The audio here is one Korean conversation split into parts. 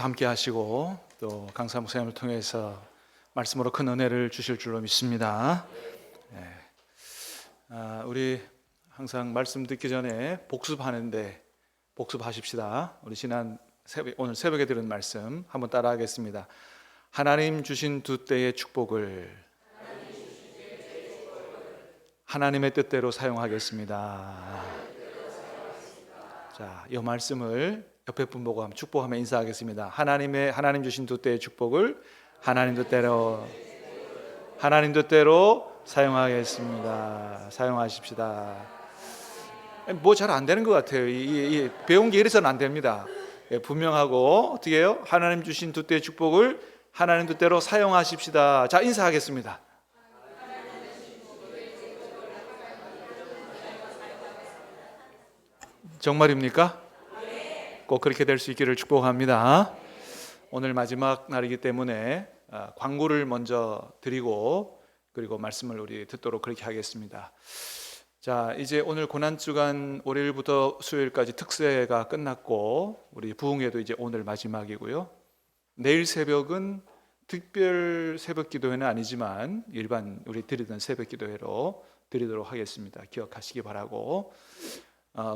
함께 하시고 또 강사 목사님을 통해서 말씀으로 큰 은혜를 주실 줄로 믿습니다. 우리 항상 말씀 듣기 전에 복습하는데 복습하십시다. 우리 오늘 새벽에 들은 말씀 한번 따라하겠습니다. 하나님 주신 두 때의 축복을 하나님의 뜻대로 사용하겠습니다. 자, 이 말씀을 옆에 분 보고 한번 축복하며 인사하겠습니다. 하나님 주신 두 때의 축복을 하나님 뜻대로 사용하겠습니다. 사용하십시다. 뭐 잘 안 되는 것 같아요. 배운 게 이래서는 안 됩니다. 분명하고 어떻게 해요? 하나님 주신 두 때의 축복을 하나님 뜻대로 사용하십시다. 자, 인사하겠습니다. 정말입니까? 꼭 그렇게 될 수 있기를 축복합니다. 오늘 마지막 날이기 때문에 광고를 먼저 드리고 그리고 말씀을 우리 듣도록 그렇게 하겠습니다. 자, 이제 오늘 고난주간 월요일부터 수요일까지 특세가 끝났고 우리 부흥회도 이제 오늘 마지막이고요. 내일 새벽은 특별 새벽 기도회는 아니지만 일반 우리 드리던 새벽 기도회로 드리도록 하겠습니다. 기억하시기 바라고.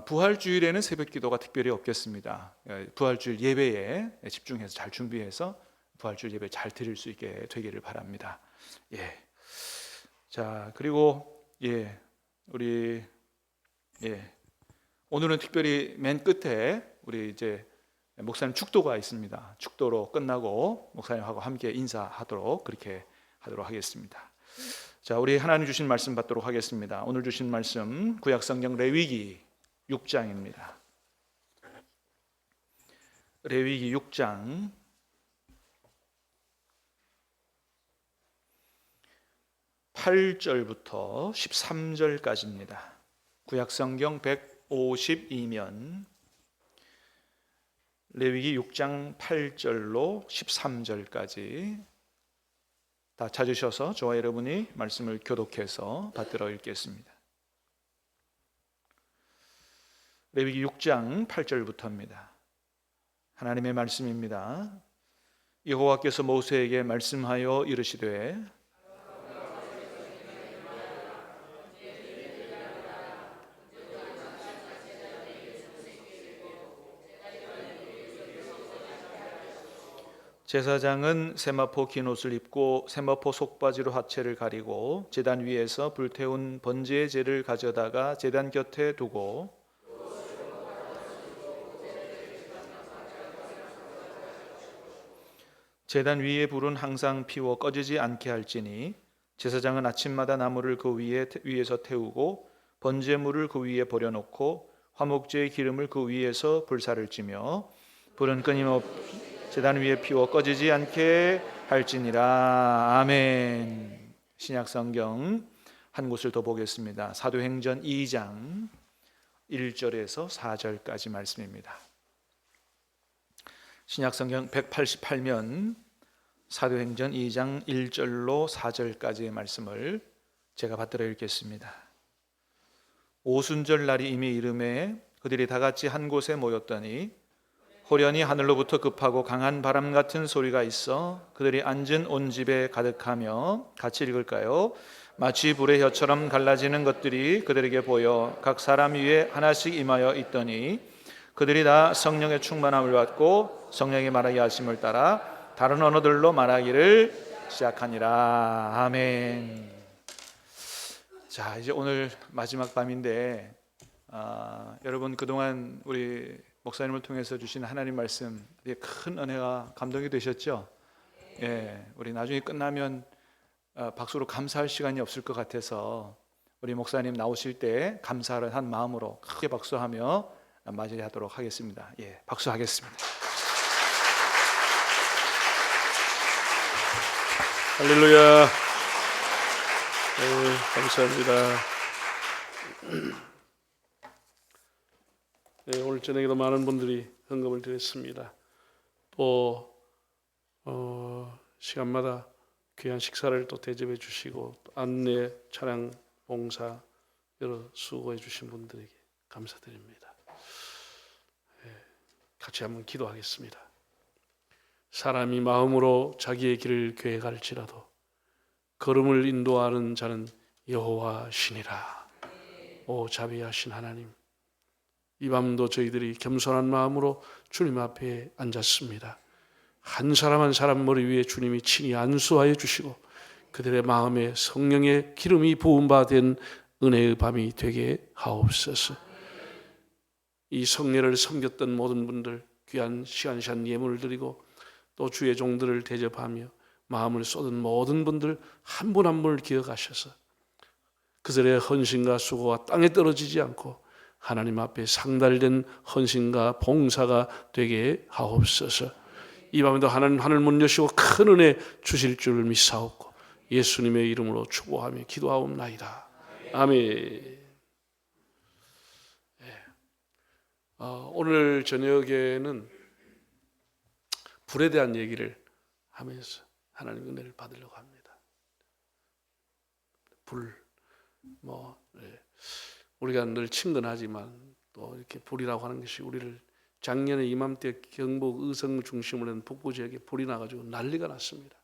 부활주일에는 새벽 기도가 특별히 없겠습니다. 부활주일 예배에 집중해서 잘 준비해서 부활주일 예배 잘 드릴 수 있게 되기를 바랍니다. 자, 그리고 오늘은 특별히 맨 끝에 우리 이제 목사님 축도가 있습니다. 축도로 끝나고 목사님하고 함께 인사하도록 그렇게 하도록 하겠습니다. 자, 우리 하나님 주신 말씀 받도록 하겠습니다. 오늘 주신 말씀 구약성경 레위기 6장입니다. 레위기 6장 8절부터 13절까지입니다. 구약성경 152면 레위기 6장 8절로 13절까지 다 찾으셔서 저와 여러분이 말씀을 교독해서 받들어 읽겠습니다. 레위기 6장 8절부터입니다. 하나님의 말씀입니다. 여호와께서 모세에게 말씀하여 이르시되 제사장은 세마포 긴 옷을 입고 세마포 속바지로 하체를 가리고 제단 위에서 불태운 번제의 재를 가져다가 제단 곁에 두고 제단 위에 불은 항상 피워 꺼지지 않게 할지니 제사장은 아침마다 나무를 그 위에서 태우고 번제물을 그 위에 버려놓고 화목제의 기름을 그 위에서 불사를 찌며 불은 끊임없이 제단 위에 피워 꺼지지 않게 할지니라. 아멘. 신약성경 한 곳을 더 보겠습니다. 사도행전 2장 1절에서 4절까지 말씀입니다. 신약성경 188면 사도행전 2장 1절로 4절까지의 말씀을 제가 받들어 읽겠습니다. 오순절 날이 이미 이르매 그들이 다 같이 한 곳에 모였더니 호련히 하늘로부터 급하고 강한 바람 같은 소리가 있어 그들이 앉은 온 집에 가득하며 같이 읽을까요? 마치 불의 혀처럼 갈라지는 것들이 그들에게 보여 각 사람 위에 하나씩 임하여 있더니 그들이 다 성령의 충만함을 받고 성령의 말하게 하심을 따라 다른 언어들로 말하기를 시작하니라. 아멘. 자, 이제 오늘 마지막 밤인데 여러분 그동안 우리 목사님을 통해서 주신 하나님 말씀 큰 은혜가 감동이 되셨죠? 우리 나중에 끝나면 박수로 감사할 시간이 없을 것 같아서 우리 목사님 나오실 때 감사를 한 마음으로 크게 박수하며 맞이하도록 하겠습니다. 박수하겠습니다. 할렐루야. 감사합니다. 오늘 저녁에도 많은 분들이 헌금을 드렸습니다. 또 시간마다 귀한 식사를 또 대접해 주시고 또 안내 차량 봉사 여러 수고해 주신 분들에게 감사드립니다. 같이 한번 기도하겠습니다. 사람이 마음으로 자기의 길을 계획할지라도 걸음을 인도하는 자는 여호와시니라. 오 자비하신 하나님, 이 밤도 저희들이 겸손한 마음으로 주님 앞에 앉았습니다. 한 사람 한 사람 머리 위에 주님이 친히 안수하여 주시고 그들의 마음에 성령의 기름이 부은 바 된 은혜의 밤이 되게 하옵소서. 이 성례를 섬겼던 모든 분들 귀한 시간시간 예물을 드리고 또 주의 종들을 대접하며 마음을 쏟은 모든 분들 한 분 한 분을 기억하셔서 그들의 헌신과 수고가 땅에 떨어지지 않고 하나님 앞에 상달된 헌신과 봉사가 되게 하옵소서. 이 밤에도 하나님 하늘 문 여시고 큰 은혜 주실 줄 믿사옵고 예수님의 이름으로 축복하며 기도하옵나이다. 아멘. 오늘 저녁에는 불에 대한 얘기를 하면서 하나님 은혜를 받으려고 합니다. 불, 우리가 늘 친근하지만 또 이렇게 불이라고 하는 것이 우리를 작년에 이맘때 경북 의성 중심으로 한 북부 지역에 불이 나가지고 난리가 났습니다.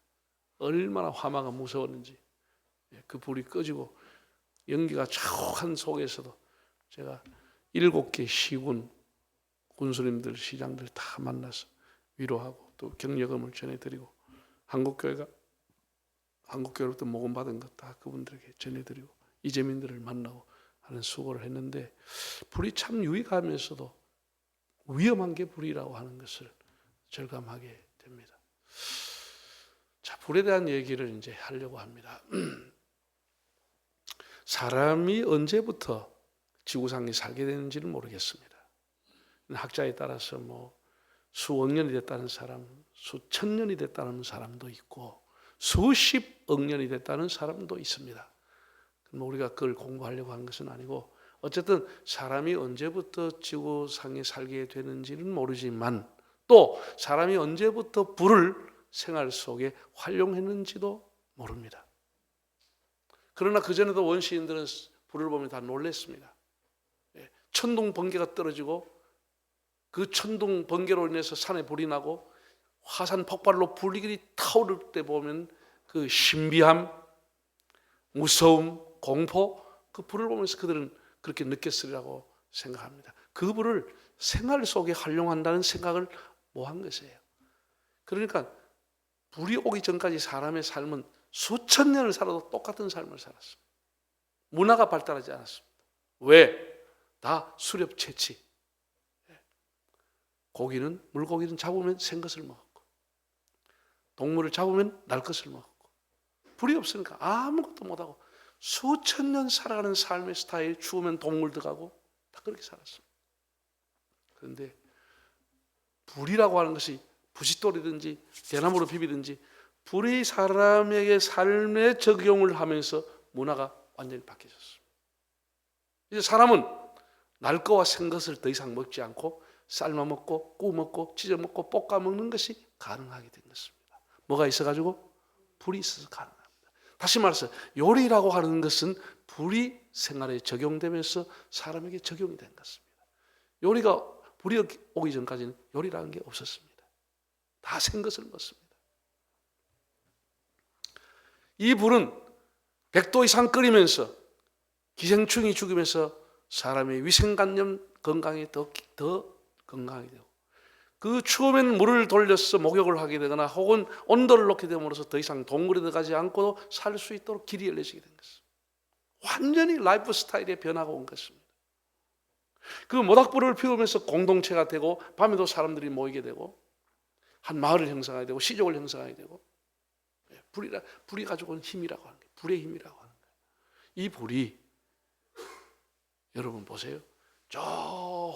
얼마나 화마가 무서웠는지. 그 불이 꺼지고 연기가 자욱한 속에서도 제가 7개 시군 군수님들, 시장들 다 만나서 위로하고 또 격려금을 전해드리고 한국교회로부터 모금 받은 것 다 그분들에게 전해드리고 이재민들을 만나고 하는 수고를 했는데 불이 참 유익하면서도 위험한 게 불이라고 하는 것을 절감하게 됩니다. 자, 불에 대한 얘기를 이제 하려고 합니다. 사람이 언제부터 지구상에 살게 되는지는 모르겠습니다. 학자에 따라서 수억 년이 됐다는 사람, 수천 년이 됐다는 사람도 있고 수십억 년이 됐다는 사람도 있습니다. 우리가 그걸 공부하려고 하는 것은 아니고 어쨌든 사람이 언제부터 지구상에 살게 되는지는 모르지만 또 사람이 언제부터 불을 생활 속에 활용했는지도 모릅니다. 그러나 그전에도 원시인들은 불을 보면 다 놀랐습니다. 천둥 번개가 떨어지고 그 천둥 번개로 인해서 산에 불이 나고 화산 폭발로 불이 타오를 때 보면 그 신비함, 무서움, 공포, 그 불을 보면서 그들은 그렇게 느꼈으리라고 생각합니다. 그 불을 생활 속에 활용한다는 생각을 못 한 것이에요. 그러니까 불이 오기 전까지 사람의 삶은 수천 년을 살아도 똑같은 삶을 살았습니다. 문화가 발달하지 않았습니다. 왜? 다 수렵 채취. 물고기는 잡으면 생것을 먹었고 동물을 잡으면 날 것을 먹었고 불이 없으니까 아무것도 못하고 수천 년 살아가는 삶의 스타일, 추우면 동물 들어가고 다 그렇게 살았습니다. 그런데 불이라고 하는 것이 부싯돌이든지 대나무로 비비든지 불이 사람에게 삶에 적용을 하면서 문화가 완전히 바뀌어졌습니다. 이제 사람은 날 거와 생것을 더 이상 먹지 않고 삶아 먹고 구워 먹고 찢어 먹고 볶아 먹는 것이 가능하게 된 것입니다. 뭐가 있어가지고? 불이 있어서 가능합니다. 다시 말해서 요리라고 하는 것은 불이 생활에 적용되면서 사람에게 적용이 된 것입니다. 불이 오기 전까지는 요리라는 게 없었습니다. 다 생것을 먹습니다. 이 불은 100도 이상 끓이면서 기생충이 죽으면서 사람의 위생관념 건강에 더 건강하게 되고 그 추우면 물을 돌려서 목욕을 하게 되거나 혹은 온도를 높게 됨으로써 더 이상 동굴에 들어가지 않고 살 수 있도록 길이 열려지게 된 것입니다. 완전히 라이프 스타일의 변화가 온 것입니다. 그 모닥불을 피우면서 공동체가 되고 밤에도 사람들이 모이게 되고 한 마을을 형성하게 되고 시족을 형성하게 되고 불이 가지고 온 힘이라고 하는 거예요. 불의 힘이라고 하는 거예요. 이 불이 여러분 보세요. 저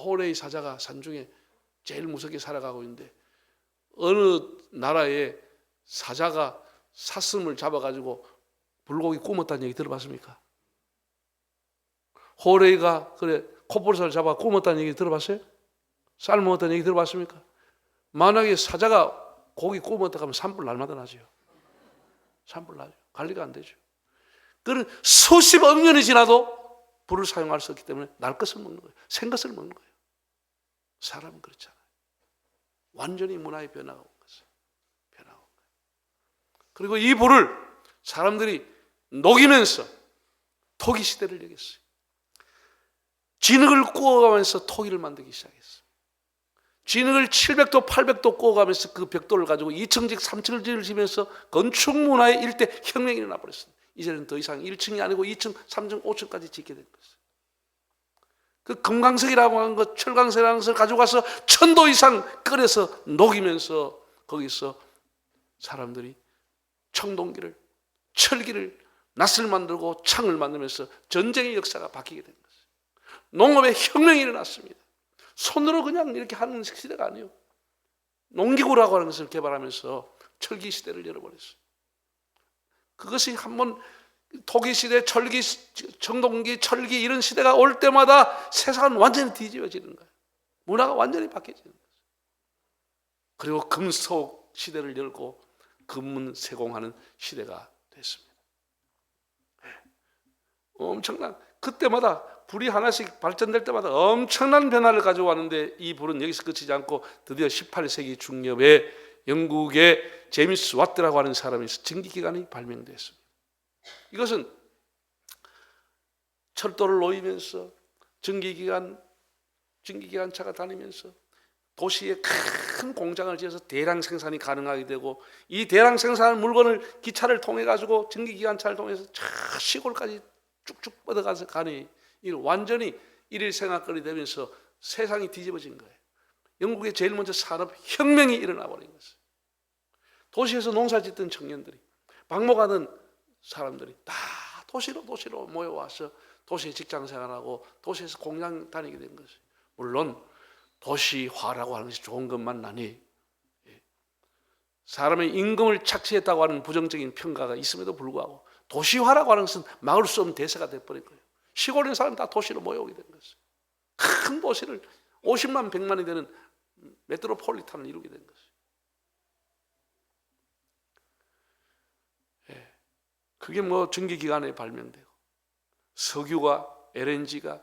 호레이 사자가 산중에 제일 무섭게 살아가고 있는데 어느 나라에 사자가 사슴을 잡아가지고 불고기 구웠다는 얘기 들어봤습니까? 호레이가 코뿔소를 잡아 구웠다는 얘기 들어봤어요? 삶았다는 얘기 들어봤습니까? 만약에 사자가 고기 구웠다 하면 산불 날마다 나죠. 산불 나죠. 관리가 안 되죠. 그런 수십억 년이 지나도 불을 사용할 수 없기 때문에 날 것을 먹는 거예요. 생것을 먹는 거예요. 사람은 그렇잖아요. 완전히 문화의 변화가 온 것이에요. 그리고 이 불을 사람들이 녹이면서 토기 시대를 여겼어요. 진흙을 구워가면서 토기를 만들기 시작했어요. 진흙을 700도 800도 구워가면서 그 벽돌을 가지고 2층직 3층을 지면서 건축 문화의 일대 혁명이 일어나 버렸어요. 이제는 더 이상 1층이 아니고 2층, 3층, 5층까지 짓게 된 것이에요. 그 금강석이라고 하는 것, 철강석이라는 것을 가져가서 1000도 이상 끓여서 녹이면서 거기서 사람들이 청동기를, 철기를, 낫을 만들고 창을 만들면서 전쟁의 역사가 바뀌게 된 것이에요. 농업의 혁명이 일어났습니다. 손으로 그냥 이렇게 하는 시대가 아니에요. 농기구라고 하는 것을 개발하면서 철기 시대를 열어버렸어요. 그것이 한번 토기 시대, 철기, 청동기, 철기 이런 시대가 올 때마다 세상은 완전히 뒤집어지는 거예요. 문화가 완전히 바뀌어지는 거예요. 그리고 금속 시대를 열고 금문 세공하는 시대가 됐습니다. 엄청난, 그때마다 불이 하나씩 발전될 때마다 엄청난 변화를 가져왔는데 이 불은 여기서 끝이지 않고 드디어 18세기 중엽에 영국의 제임스 와트라고 하는 사람이 전기기관이 발명됐습니다. 이것은 철도를 놓이면서 전기기관차가 다니면서 도시에 큰 공장을 지어서 대량 생산이 가능하게 되고 이 대량 생산한 물건을 기차를 통해 가지고 전기기관차를 통해서 저 시골까지 쭉쭉 뻗어가서 가니 완전히 일일 생활거리 되면서 세상이 뒤집어진 거예요. 영국에 제일 먼저 산업혁명이 일어나 버린 것이에요. 도시에서 농사 짓던 청년들이 방목하던 사람들이 다 도시로 모여와서 도시에 직장 생활하고 도시에서 공장 다니게 된 것이에요. 물론 도시화라고 하는 것이 좋은 것만 아니 사람의 임금을 착취했다고 하는 부정적인 평가가 있음에도 불구하고 도시화라고 하는 것은 막을 수 없는 대세가 돼버린 거예요. 시골에 있는 사람은 다 도시로 모여오게 된 것이에요. 큰 도시를 50만 100만이 되는 메트로폴리탄을 이루게 된 것이에요. 그게 뭐 전기기관에 발명되고 석유가 LNG가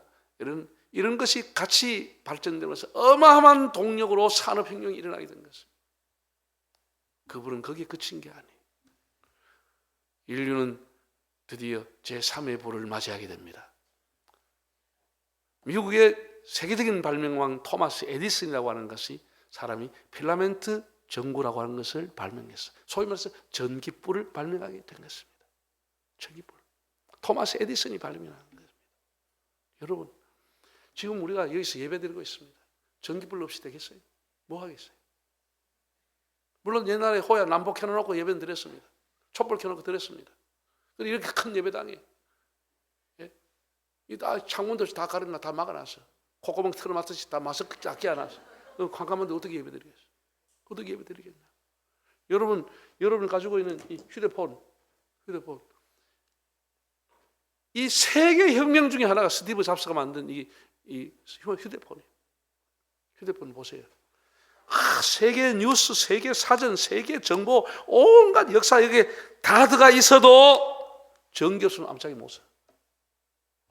이런 것이 같이 발전되면서 어마어마한 동력으로 산업혁명이 일어나게 된 것입니다. 그분은 거기에 그친 게 아니에요. 인류는 드디어 제3의 불을 맞이하게 됩니다. 미국의 세계적인 발명왕 토마스 에디슨이라고 하는 것이 사람이 필라멘트 전구라고 하는 것을 발명했어요. 소위 말해서 전기불을 발명하게 된 것입니다. 전기불. 토마스 에디슨이 발명한 것입니다. 여러분, 지금 우리가 여기서 예배드리고 있습니다. 전기불 없이 되겠어요? 뭐 하겠어요? 물론 옛날에 호야 남북 켜놓고 예배는 드렸습니다. 촛불 켜놓고 드렸습니다. 이렇게 큰 예배당에 다 창문도 다 가려놔 다 막아놨어. 콧구멍 틀어놨듯이 다 마스크 작게 해놨어. 캄캄한데 어떻게 예배드리겠어? 어떻게 예배드리겠나? 여러분 가지고 있는 이 휴대폰 이 세계 혁명 중에 하나가 스티브 잡스가 만든 이 휴대폰이에요. 휴대폰 보세요. 세계 뉴스, 세계 사전, 세계 정보, 온갖 역사 여기에 다 들어가 있어도 전기 없으면 아무짝에 못 써.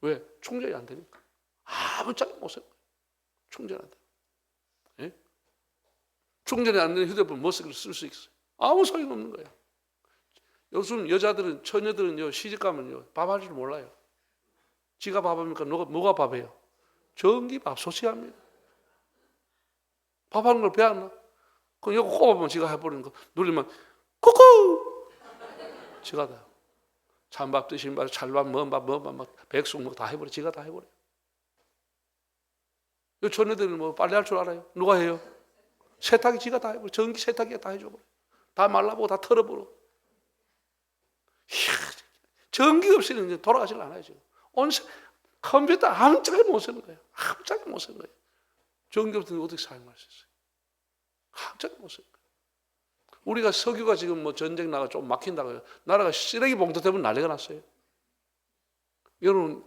왜? 충전이 안 되니까. 아무짝에 못 써. 충전 안 돼. 예? 충전이 안 되는 휴대폰 못 쓸 수 있어요. 아무 소용 없는 거예요. 요즘 여자들은, 처녀들은 시집가면 밥할 줄 몰라요. 지가 밥합니까? 누가 밥해요? 전기 밥솥이 합니다. 밥하는 걸 배웠나? 그럼 이거 꼽아보면 지가 해버리는 거. 누르면 쿠쿠! 지가 다. 찬밥 드신 밥, 찰밥, 먼밥, 백숙 다 해버려. 지가 다 해버려. 요 처녀들은 뭐 빨래 할 줄 알아요? 누가 해요? 세탁기 지가 다 해버려. 전기 세탁기가 다 해줘버려. 다 말라보고 다 털어버려. 이야, 전기 없이는 이제 돌아가질 않아요, 지금. 컴퓨터 아무짝에 못 쓰는 거예요. 아무짝에 못 쓰는 거예요. 전기 없으면 어떻게 사용할 수 있어요? 아무짝에 못 쓰는 거예요. 우리가 석유가 지금 뭐 전쟁 나가 좀 막힌다고 해요. 나라가 쓰레기 봉투 때문에 난리가 났어요. 여러분,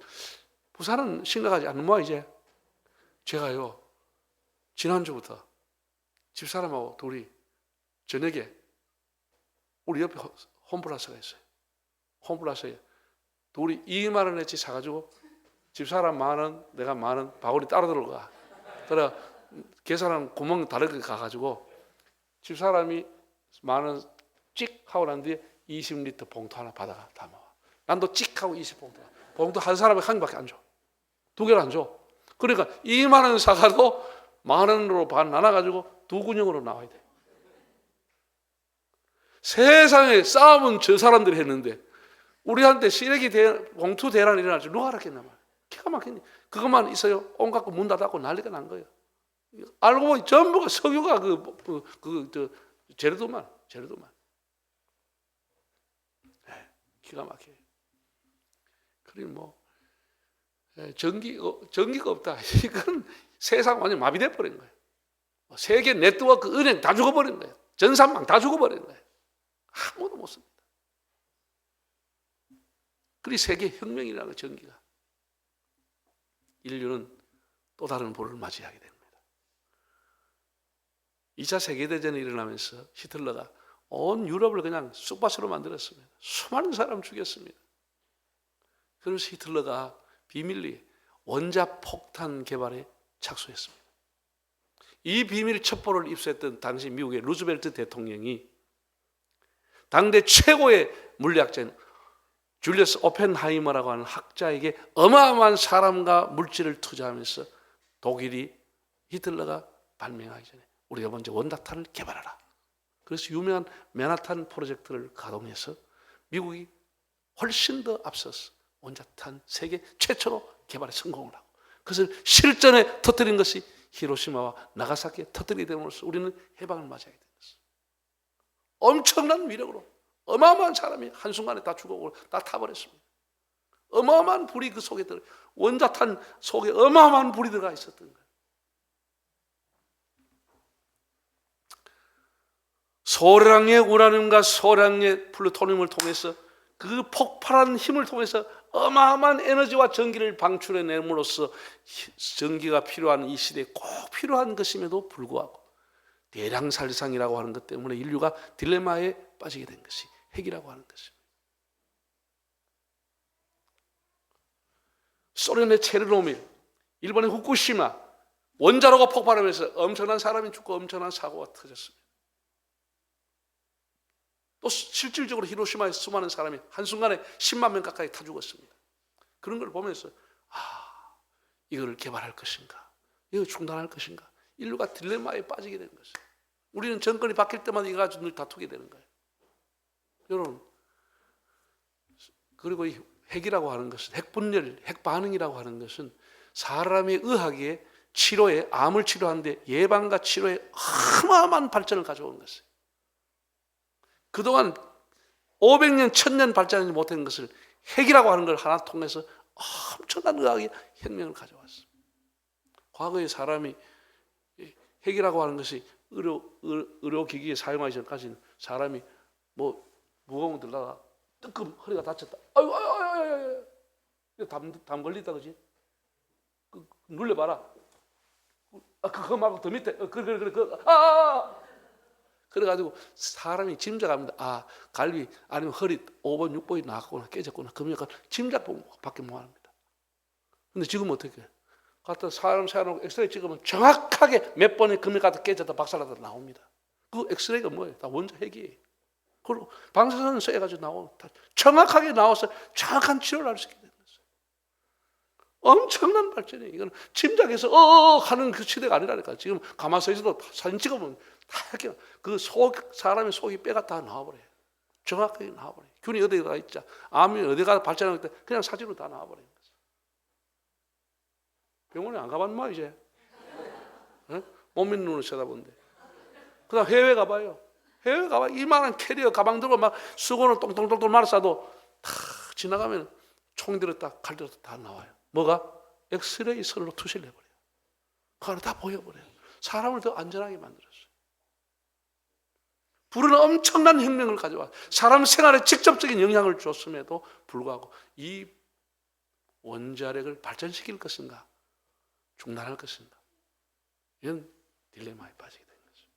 부산은 심각하지 않는 모양 이제. 제가요, 지난주부터 집사람하고 둘이 저녁에 우리 옆에 홈플러스가 있어요. 홈플러스에 둘이 2만 원어치 사가지고 집사람 10,000원, 내가 10,000원, 바구니 따로 들어가. 그래 계산하는 구멍 다르게 가가지고 집사람이 10,000원 찍 하고 난 뒤에 20리터 봉투 하나 받아가 담아와. 난도 찍하고 20봉투. 봉투 한 사람에 한 개밖에 안 줘. 두 개를 안 줘. 그러니까 2만 원 사가도 만 원으로 반 나눠가지고 두 군형으로 나와야 돼. 세상에 싸움은 저 사람들이 했는데 우리한테 시래기 봉투 대란 일어날 줄 누가 알았겠나 말이야. 기가 막히네. 그것만 있어요. 온 갖고 문 닫았고 난리가 난 거예요. 알고 보니 전부가 석유가 재료도만. 기가 막혀요. 그리고 뭐 전기가 없다. 이건 세상 완전 마비돼 버린 거예요. 세계 네트워크 은행 다 죽어버린 거예요. 전산망 다 죽어버린 거예요. 아무도 못 씁니다. 그리고 세계 혁명이라는 거, 전기가. 인류는 또 다른 불을 맞이하게 됩니다. 2차 세계대전이 일어나면서 히틀러가 온 유럽을 그냥 쑥밭으로 만들었습니다. 수많은 사람 죽였습니다. 그래서 히틀러가 비밀리에 원자폭탄 개발에 착수했습니다. 이 비밀 첩보를 입수했던 당시 미국의 루즈벨트 대통령이 당대 최고의 물리학자인 줄리어스 오펜하이머라고 하는 학자에게 어마어마한 사람과 물질을 투자하면서 독일이 히틀러가 발명하기 전에 우리가 먼저 원자탄을 개발하라. 그래서 유명한 맨하탄 프로젝트를 가동해서 미국이 훨씬 더 앞서서 원자탄 세계 최초로 개발에 성공을 하고 그것을 실전에 터뜨린 것이 히로시마와 나가사키에 터뜨리게 됨으로써 우리는 해방을 맞이하게 된 것입니다. 엄청난 위력으로 어마어마한 사람이 한순간에 다 죽어오고 다 타버렸습니다. 어마어마한 불이 그 속에 들어 원자탄 속에 어마어마한 불이 들어가 있었던 거예요. 소량의 우라늄과 소량의 플루토늄을 통해서 그 폭발한 힘을 통해서 어마어마한 에너지와 전기를 방출해냄으로써 전기가 필요한 이 시대에 꼭 필요한 것임에도 불구하고 대량살상이라고 하는 것 때문에 인류가 딜레마에 빠지게 된 것이 핵이라고 하는 것입니다. 소련의 체르노빌, 일본의 후쿠시마 원자로가 폭발하면서 엄청난 사람이 죽고 엄청난 사고가 터졌습니다. 또 실질적으로 히로시마에서 수많은 사람이 한순간에 10만 명 가까이 타 죽었습니다. 그런 걸 보면서 이걸 개발할 것인가, 이걸 중단할 것인가, 인류가 딜레마에 빠지게 되는 것이죠. 우리는 정권이 바뀔 때마다 이거 가지고 늘 다투게 되는 거예요. 여러분, 그리고 이 핵이라고 하는 것은 핵분열, 핵반응이라고 하는 것은 사람의 의학의 치료에, 암을 치료하는데 예방과 치료에 어마어마한 발전을 가져온 것이에요. 그동안 500년, 1000년 발전하지 못한 것을 핵이라고 하는 걸 하나 통해서 엄청난 의학의 혁명을 가져왔습니다. 과거에 사람이 핵이라고 하는 것이 의료기기에 사용하기 전까지는 사람이 뭐 무거운 거 들다가 뜨끔 허리가 다쳤다. 아유, 담 걸리다 그지? 눌려봐라. 그거 말고 더 밑에. 그래가지고 사람이 짐작합니다. 갈비 아니면 허리 5번, 6번이 나갔구나, 깨졌구나. 그러면 짐작밖에 못합니다. 근데 지금 어떻게 해요? 갖다 사람 세워놓고 엑스레이 찍으면 정확하게 몇 번의 금이 갖다 깨졌다 박살나다 나옵니다. 그 엑스레이가 뭐예요? 다 원자 핵이에요. 그리고 방사선 쐬가지고 나오면 다 정확하게 나와서 정확한 치료를 할 수 있게 되는 거예요. 엄청난 발전이에요. 이건 짐작해서 하는 그 시대가 아니라니까. 지금 가마솥에서도 사진 찍으면 다 이렇게 그 사람의 속이 뼈가 다 나와버려요. 정확하게 나와버려요. 균이 어디가 있자, 암이 어디가 발전할 때 그냥 사진으로 다 나와버려요. 병원에 안 가봤는 말 이제 못 믿는 눈으로 쳐다보는데. 그다음 해외 가봐요. 해외 가봐 이만한 캐리어 가방 들고 막 수건을 똥똥똥똥 말아싸도 다 지나가면 총 들었다 칼 들었다 다 나와요. 뭐가? 엑스레이 선으로 투시를 해버려요. 그 안에 다 보여버려요. 사람을 더 안전하게 만들었어요. 불은 엄청난 혁명을 가져와 사람 생활에 직접적인 영향을 줬음에도 불구하고 이 원자력을 발전시킬 것인가 중단할 것인가, 이런 딜레마에 빠지게 된 거죠.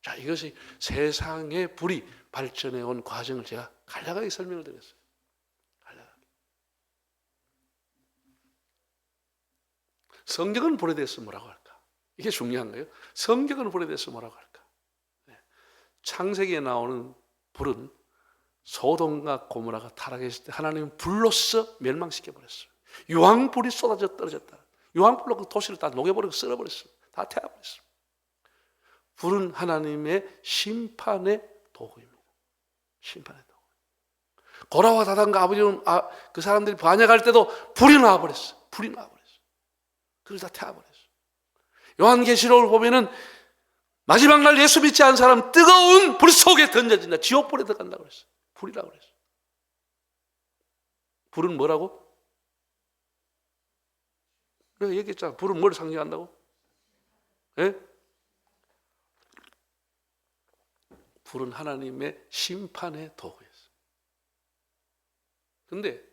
자, 이것이 세상의 불이 발전해 온 과정을 제가 간략하게 설명을 드렸어요. 간략하게. 성경은 불에 대해서 뭐라고 할까? 이게 중요한 거예요. 성경은 불에 대해서 뭐라고 할까? 네. 창세기에 나오는 불은 소돔과 고모라가 타락했을 때 하나님은 불로써 멸망시켜 버렸어요. 유황불이 쏟아져 떨어졌다. 유황불로 그 도시를 다 녹여버리고 쓸어버렸어요. 다 태워버렸어요. 불은 하나님의 심판의 도구입니다. 심판의 도구. 고라와 다단과 아버지는 그 사람들이 반역할 때도 불이 나와버렸어요. 불이 나와버렸어요. 그걸 다 태워버렸어요. 요한계시록을 보면은 마지막 날 예수 믿지 않은 사람 뜨거운 불 속에 던져진다. 지옥불에 들어간다고 그랬어요. 불이라고 그랬어요. 불은 뭐라고? 내가 얘기했잖아. 불은 뭘 상징한다고? 예? 불은 하나님의 심판의 도구였어요. 그런데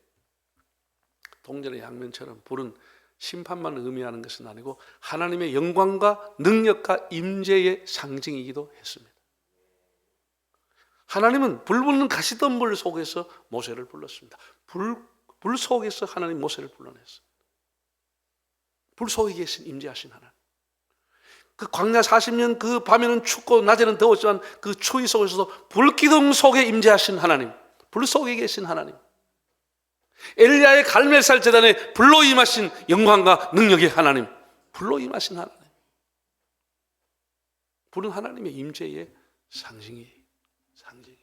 동전의 양면처럼 불은 심판만 의미하는 것은 아니고 하나님의 영광과 능력과 임재의 상징이기도 했습니다. 하나님은 불 붙는 가시덤불 속에서 모세를 불렀습니다. 불 속에서 하나님 모세를 불러냈어요. 불 속에 계신 임재하신 하나님. 그 광야 40년 그 밤에는 춥고 낮에는 더웠지만 그 추위 속에서도 불기둥 속에 임재하신 하나님, 불 속에 계신 하나님. 엘리야의 갈멜살 제단에 불로 임하신 영광과 능력의 하나님, 불로 임하신 하나님. 불은 하나님의 임재의 상징이에요. 상징.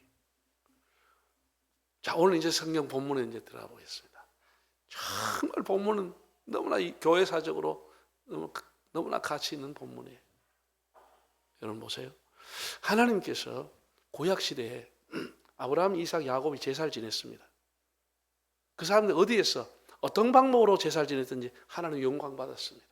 자, 오늘 이제 성경 본문에 이제 들어가 보겠습니다. 정말 본문은 너무나 이 교회사적으로 너무나 가치 있는 본문이에요. 여러분 보세요. 하나님께서 구약 시대에 아브라함, 이삭, 야곱이 제사를 지냈습니다. 그 사람들 어디에서 어떤 방법으로 제사를 지냈든지 하나님 영광 받았습니다.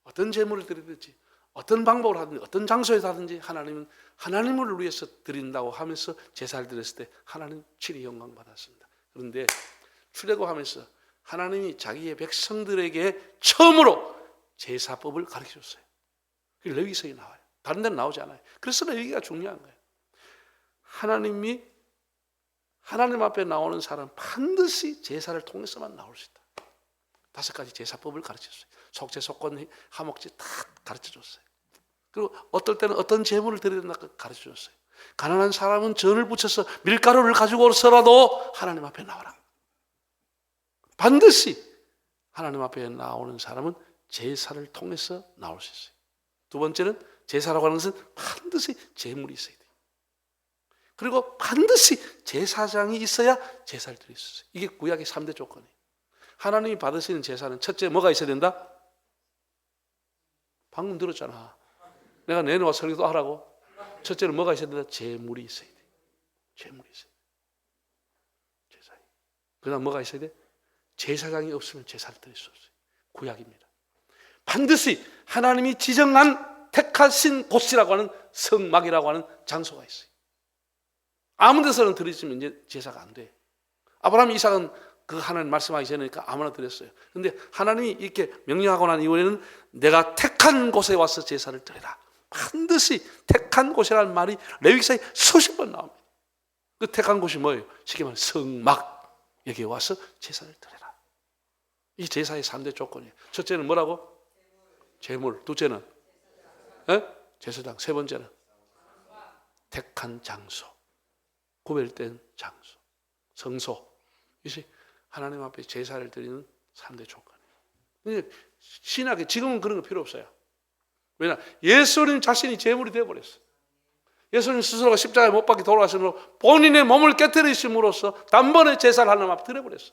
어떤 제물을 드리든지 어떤 방법으로 하든지 어떤 장소에서 하든지 하나님은 하나님을 위해서 드린다고 하면서 제사를 드렸을 때 하나님 칠이 영광 받았습니다. 그런데 출애굽하면서 하나님이 자기의 백성들에게 처음으로 제사법을 가르쳐줬어요. 그게 레위기서에 나와요. 다른 데는 나오지 않아요. 그래서 레위기가 중요한 거예요. 하나님이 하나님 앞에 나오는 사람 반드시 제사를 통해서만 나올 수 있다. 5가지 제사법을 가르쳤어요. 속죄, 속건, 화목제 다 가르쳐줬어요. 그리고 어떨 때는 어떤 제물을 드려야 된다 가르쳐줬어요. 가난한 사람은 전을 붙여서 밀가루를 가지고 오서라도 하나님 앞에 나와라. 반드시 하나님 앞에 나오는 사람은 제사를 통해서 나올 수 있어요. 두 번째는 제사라고 하는 것은 반드시 제물이 있어야 돼요. 그리고 반드시 제사장이 있어야 제사를 드릴 수 있어요. 이게 구약의 3대 조건이에요. 하나님이 받으시는 제사는 첫째 뭐가 있어야 된다? 방금 들었잖아. 내가 내놓아 설교도 하라고. 첫째는 뭐가 있어야 된다? 제물이 있어야 돼. 제물이 있어야 돼. 제사에. 그 다음 뭐가 있어야 돼? 제사장이 없으면 제사를 드릴 수 없어요. 구약입니다. 반드시 하나님이 지정한 택하신 곳이라고 하는 성막이라고 하는 장소가 있어요. 아무 데서는 드리지면 이제 제사가 안 돼. 아브라함, 이삭은 그 하나님 말씀하기 전이니까 아무나 드렸어요. 그런데 하나님이 이렇게 명령하고 난 이후에는 내가 택한 곳에 와서 제사를 드리라. 반드시 택한 곳이라는 말이 레위기서에 수십 번 나옵니다. 그 택한 곳이 뭐예요? 쉽게 말하면 성막. 여기에 와서 제사를 드리라. 이 제사의 3대 조건이에요. 첫째는 뭐라고? 제물. 둘째는 제사장. 세 번째는 택한 장소. 구별된 장소. 성소. 이것이 하나님 앞에 제사를 드리는 3대 조건이에요. 신학에 지금은 그런 거 필요 없어요. 왜냐? 예수님 자신이 제물이 되어버렸어요. 예수님 스스로가 십자가에 못 박혀 돌아가심으로 본인의 몸을 깨뜨리심으로써 단번에 제사를 하나님 앞에 드려버렸어요.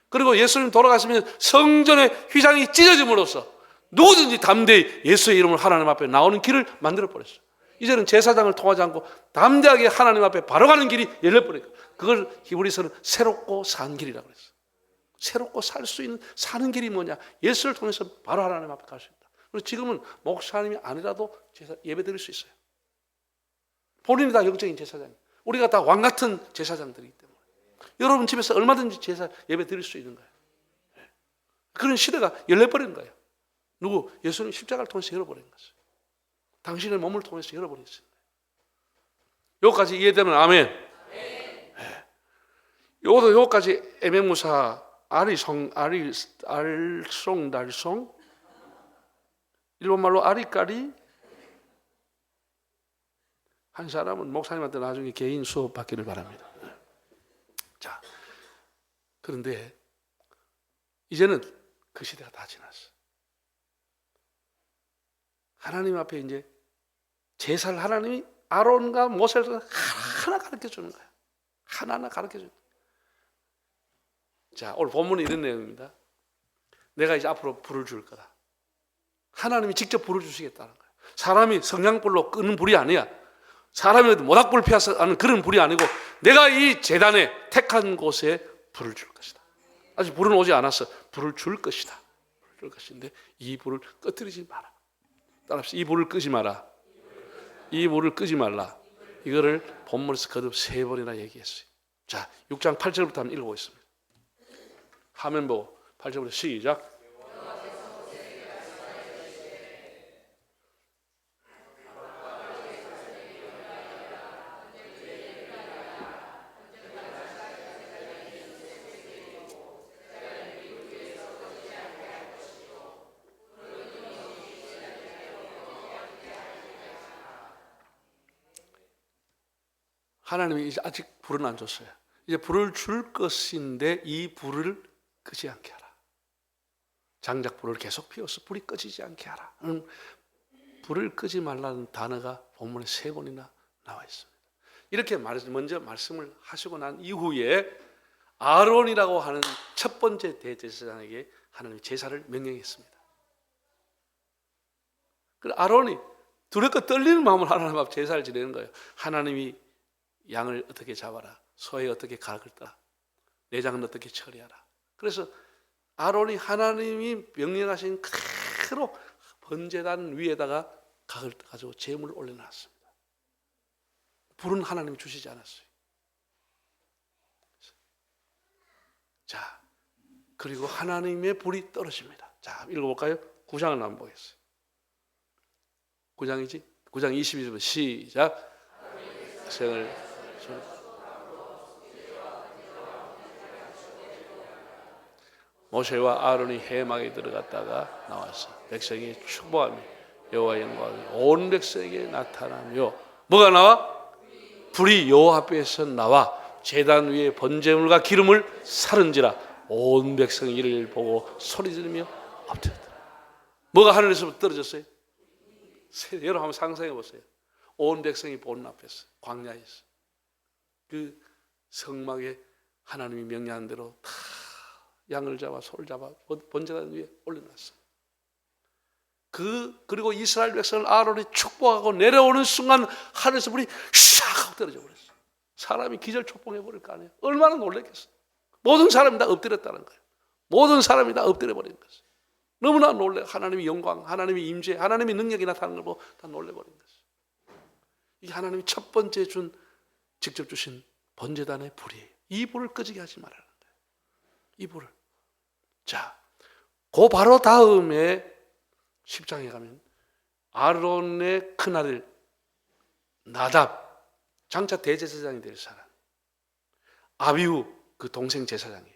그리고 예수님 돌아가시면 성전의 휘장이 찢어짐으로써 누구든지 담대히 예수의 이름을 하나님 앞에 나오는 길을 만들어버렸어요. 이제는 제사장을 통하지 않고 담대하게 하나님 앞에 바로 가는 길이 열려버려요. 그걸 히브리서는 새롭고 산 길이라고 그랬어요. 새롭고 살 수 있는 사는 길이 뭐냐? 예수를 통해서 바로 하나님 앞에 갈 수 있다. 그래서 지금은 목사님이 아니라도 제사 예배 드릴 수 있어요. 본인이 다 영적인 제사장이에요. 우리가 다 왕 같은 제사장들이기 때문에 여러분 집에서 얼마든지 제사 예배 드릴 수 있는 거예요. 그런 시대가 열려버린 거예요. 누구? 예수님 십자가를 통해서 열어버린 거예요. 당신의 몸을 통해서 열어버렸습니다. 여기까지 이해되면 아멘. 요것도 요까지 애매무사 알송달송 일본말로 아리까리 한 사람은 목사님한테 나중에 개인 수업 받기를 바랍니다. 자, 그런데 이제는 그 시대가 다 지났어. 하나님 앞에 이제 제사를 하나님이 아론과 모세를 하나 가르쳐 주는 거야. 하나하나 가르쳐 주는 거야. 자, 오늘 본문은 이런 내용입니다. 내가 이제 앞으로 불을 줄 거다. 하나님이 직접 불을 주시겠다는 거야. 사람이 성냥불로 끄는 불이 아니야. 사람이 모닥불 피워서 하는 그런 불이 아니고 내가 이 제단에 택한 곳에 불을 줄 것이다. 아직 불은 오지 않았어. 불을 줄 것이다. 불을 줄 것인데 이 불을 꺼뜨리지 마라. 따라합시다. 이 불을 끄지 마라. 이 불을 끄지 말라. 이거를 본문에서 거듭 3번이나 얘기했어요. 자, 6장 8절부터 한번 읽어보겠습니다. 화면 보고 8절부터 시작. 하나님이 이제 아직 불은 안 줬어요. 이제 불을 줄 것인데 이 불을 끄지 않게 하라. 장작 불을 계속 피워서 불이 꺼지지 않게 하라. 불을 끄지 말라는 단어가 본문에 3번이나 나와 있습니다. 이렇게 먼저 말씀을 하시고 난 이후에 아론이라고 하는 첫 번째 대제사장에게 하나님이 제사를 명령했습니다. 그래서 아론이 두렵고 떨리는 마음으로 하나님 앞 제사를 지내는 거예요. 하나님이 양을 어떻게 잡아라, 소에 어떻게 각을 떠라, 내장은 어떻게 처리하라. 그래서 아론이 하나님이 명령하신 그대로 번제단 위에다가 각을 가지고 제물을 올려놨습니다. 불은 하나님이 주시지 않았어요. 자, 그리고 하나님의 불이 떨어집니다. 자, 읽어볼까요? 9장을 한번 보겠어요. 9장이지? 9장 22절 시작. 백성을 모세와 아론이 회막에 들어갔다가 나와서 백성이 축복하며 여호와의 영광이 온 백성에게 나타나며 뭐가 나와? 불이 여호와 앞에서 나와 제단 위에 번제물과 기름을 사른지라 온 백성이 이를 보고 소리지르며 엎드렸더라. 뭐가 하늘에서 떨어졌어요? 여러분 한번 상상해 보세요. 온 백성이 보는 앞에서 광야에서 그 성막에 하나님이 명령한 대로 다 양을 잡아 소를 잡아 번제단 위에 올려놨어요. 그리고 이스라엘 백성을 아론이 축복하고 내려오는 순간 하늘에서 불이 샥 하고 떨어져 버렸어요. 사람이 기절초풍해 버릴 거 아니에요. 얼마나 놀랐겠어요. 모든 사람이 다 엎드렸다는 거예요. 모든 사람이 다 엎드려 버린 것이에요. 너무나 놀래. 하나님의 영광, 하나님의 임재, 하나님의 능력이 나타나는 걸 보고 다 놀래버린 것이에요. 이게 하나님이 첫 번째 직접 주신 번제단의 불이에요. 이 불을 끄지게 하지 말라는 거예요. 이 불을. 자, 그 바로 다음에 10장에 가면 아론의 큰아들 나답, 장차 대제사장이 될 사람, 아비후 그 동생 제사장이에요.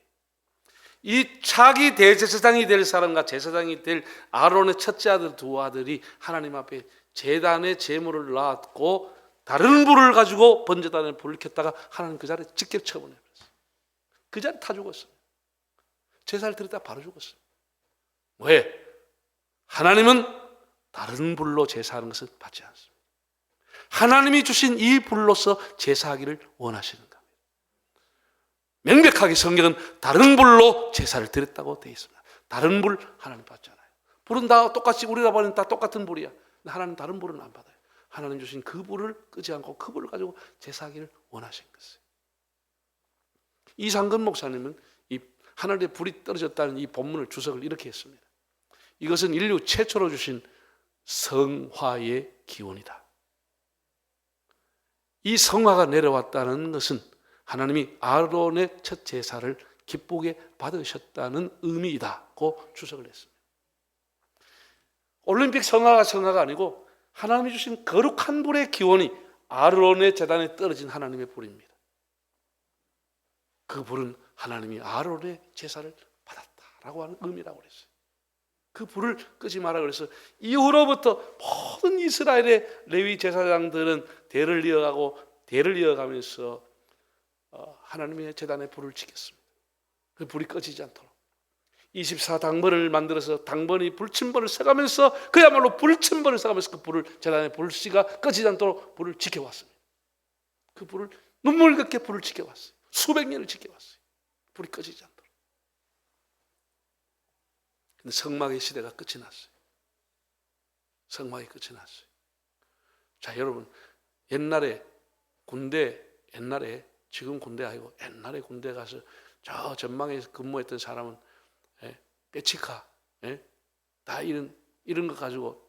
이 차기 대제사장이 될 사람과 제사장이 될 아론의 첫째 아들 두 아들이 하나님 앞에 제단에 제물을 놨고 다른 불을 가지고 번제단에 불을 켰다가 하나님 그 자리에 직접 처분해버렸어요. 그 자리에 다 죽었어요. 제사를 드렸다가 바로 죽었어요. 왜? 하나님은 다른 불로 제사하는 것을 받지 않습니다. 하나님이 주신 이 불로서 제사하기를 원하시는 겁니다. 명백하게 성경은 다른 불로 제사를 드렸다고 되어 있습니다. 다른 불 하나님 받잖아요. 불은 다 똑같이 우리가 보는 다 똑같은 불이야. 하나님 다른 불은 안 받아요. 하나님 주신 그 불을 끄지 않고 그 불을 가지고 제사하기를 원하신 것이에요. 이상근 목사님은 이 하늘에 불이 떨어졌다는 이 본문을 주석을 이렇게 했습니다. 이것은 인류 최초로 주신 성화의 기원이다. 이 성화가 내려왔다는 것은 하나님이 아론의 첫 제사를 기쁘게 받으셨다는 의미이다고 주석을 했습니다. 올림픽 성화가 아니고 하나님이 주신 거룩한 불의 기원이 아론의 제단에 떨어진 하나님의 불입니다. 그 불은 하나님이 아론의 제사를 받았다라고 하는 의미라고 그랬어요. 그 불을 끄지 마라 그래서 이후로부터 모든 이스라엘의 레위 제사장들은 대를 이어가면서 하나님의 제단에 불을 지켰습니다. 그 불이 꺼지지 않도록 24당번을 만들어서 당번이 불침번을 써가면서 그야말로 불침번을 써가면서 그 불을 제단의 불씨가 꺼지지 않도록 불을 지켜왔습니다. 그 불을 눈물겹게 불을 지켜왔어요. 수백 년을 지켜왔어요. 불이 꺼지지 않도록. 근데 성막의 시대가 끝이 났어요. 성막이 끝이 났어요. 자, 여러분, 옛날에 지금 군대 아니고 옛날에 군대 가서 저 전방에 근무했던 사람은 빼치카, 다 이런 거 가지고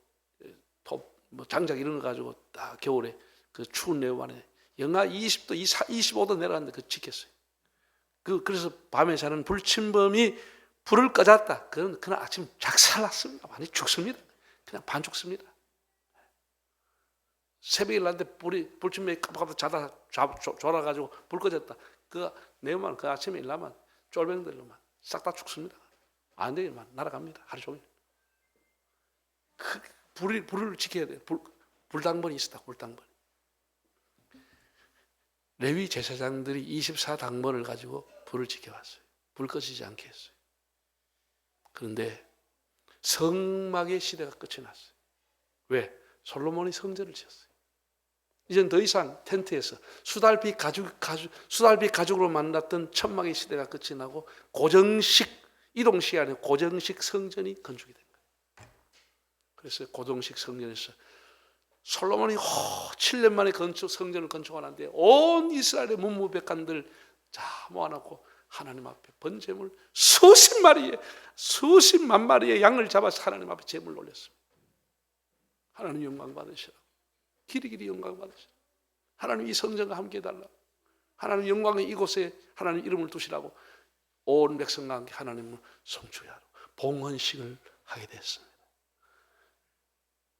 뭐 장작 이런 거 가지고 다 겨울에 그 추운 내용 안에 영하 20도, 25도 내려갔는데 그 지켰어요. 그래서 밤에 자는 불침범이 불을 꺼졌다. 그날 아침 작살났습니다. 많이 죽습니다. 그냥 반 죽습니다. 새벽에 일어났는데 불침범이 깜빡깜빡 자다 졸아가지고 불 꺼졌다. 그 내용만 그 아침에 일어나면 쫄병들로만 싹 다 죽습니다. 안 되기만 날아갑니다. 하루 종일. 불을 지켜야 돼요. 불당번이 있었다. 불당번. 레위 제사장들이 24당번을 가지고 불을 지켜왔어요. 불 꺼지지 않게 했어요. 그런데 성막의 시대가 끝이 났어요. 왜? 솔로몬이 성전을 지었어요. 이젠 더 이상 텐트에서 수달빛 가죽으로 만났던 천막의 시대가 끝이 나고 고정식, 이동식이 아니고 고정식 성전이 건축이 된 거예요. 그래서 고정식 성전에서 솔로몬이 7년 만에 성전을 건축하는데 온 이스라엘의 문무백관들 다 모아놓고 하나님 앞에 번제물 수십만 마리의 양을 잡아서 하나님 앞에 제물을 올렸습니다. 하나님 영광 받으시라고, 길이길이 영광 받으시라고, 하나님 이 성전과 함께 해달라고, 하나님 영광의 이곳에 하나님 이름을 두시라고 온 백성과 함께 하나님을 성취하라고 봉헌식을 하게 됐습니다.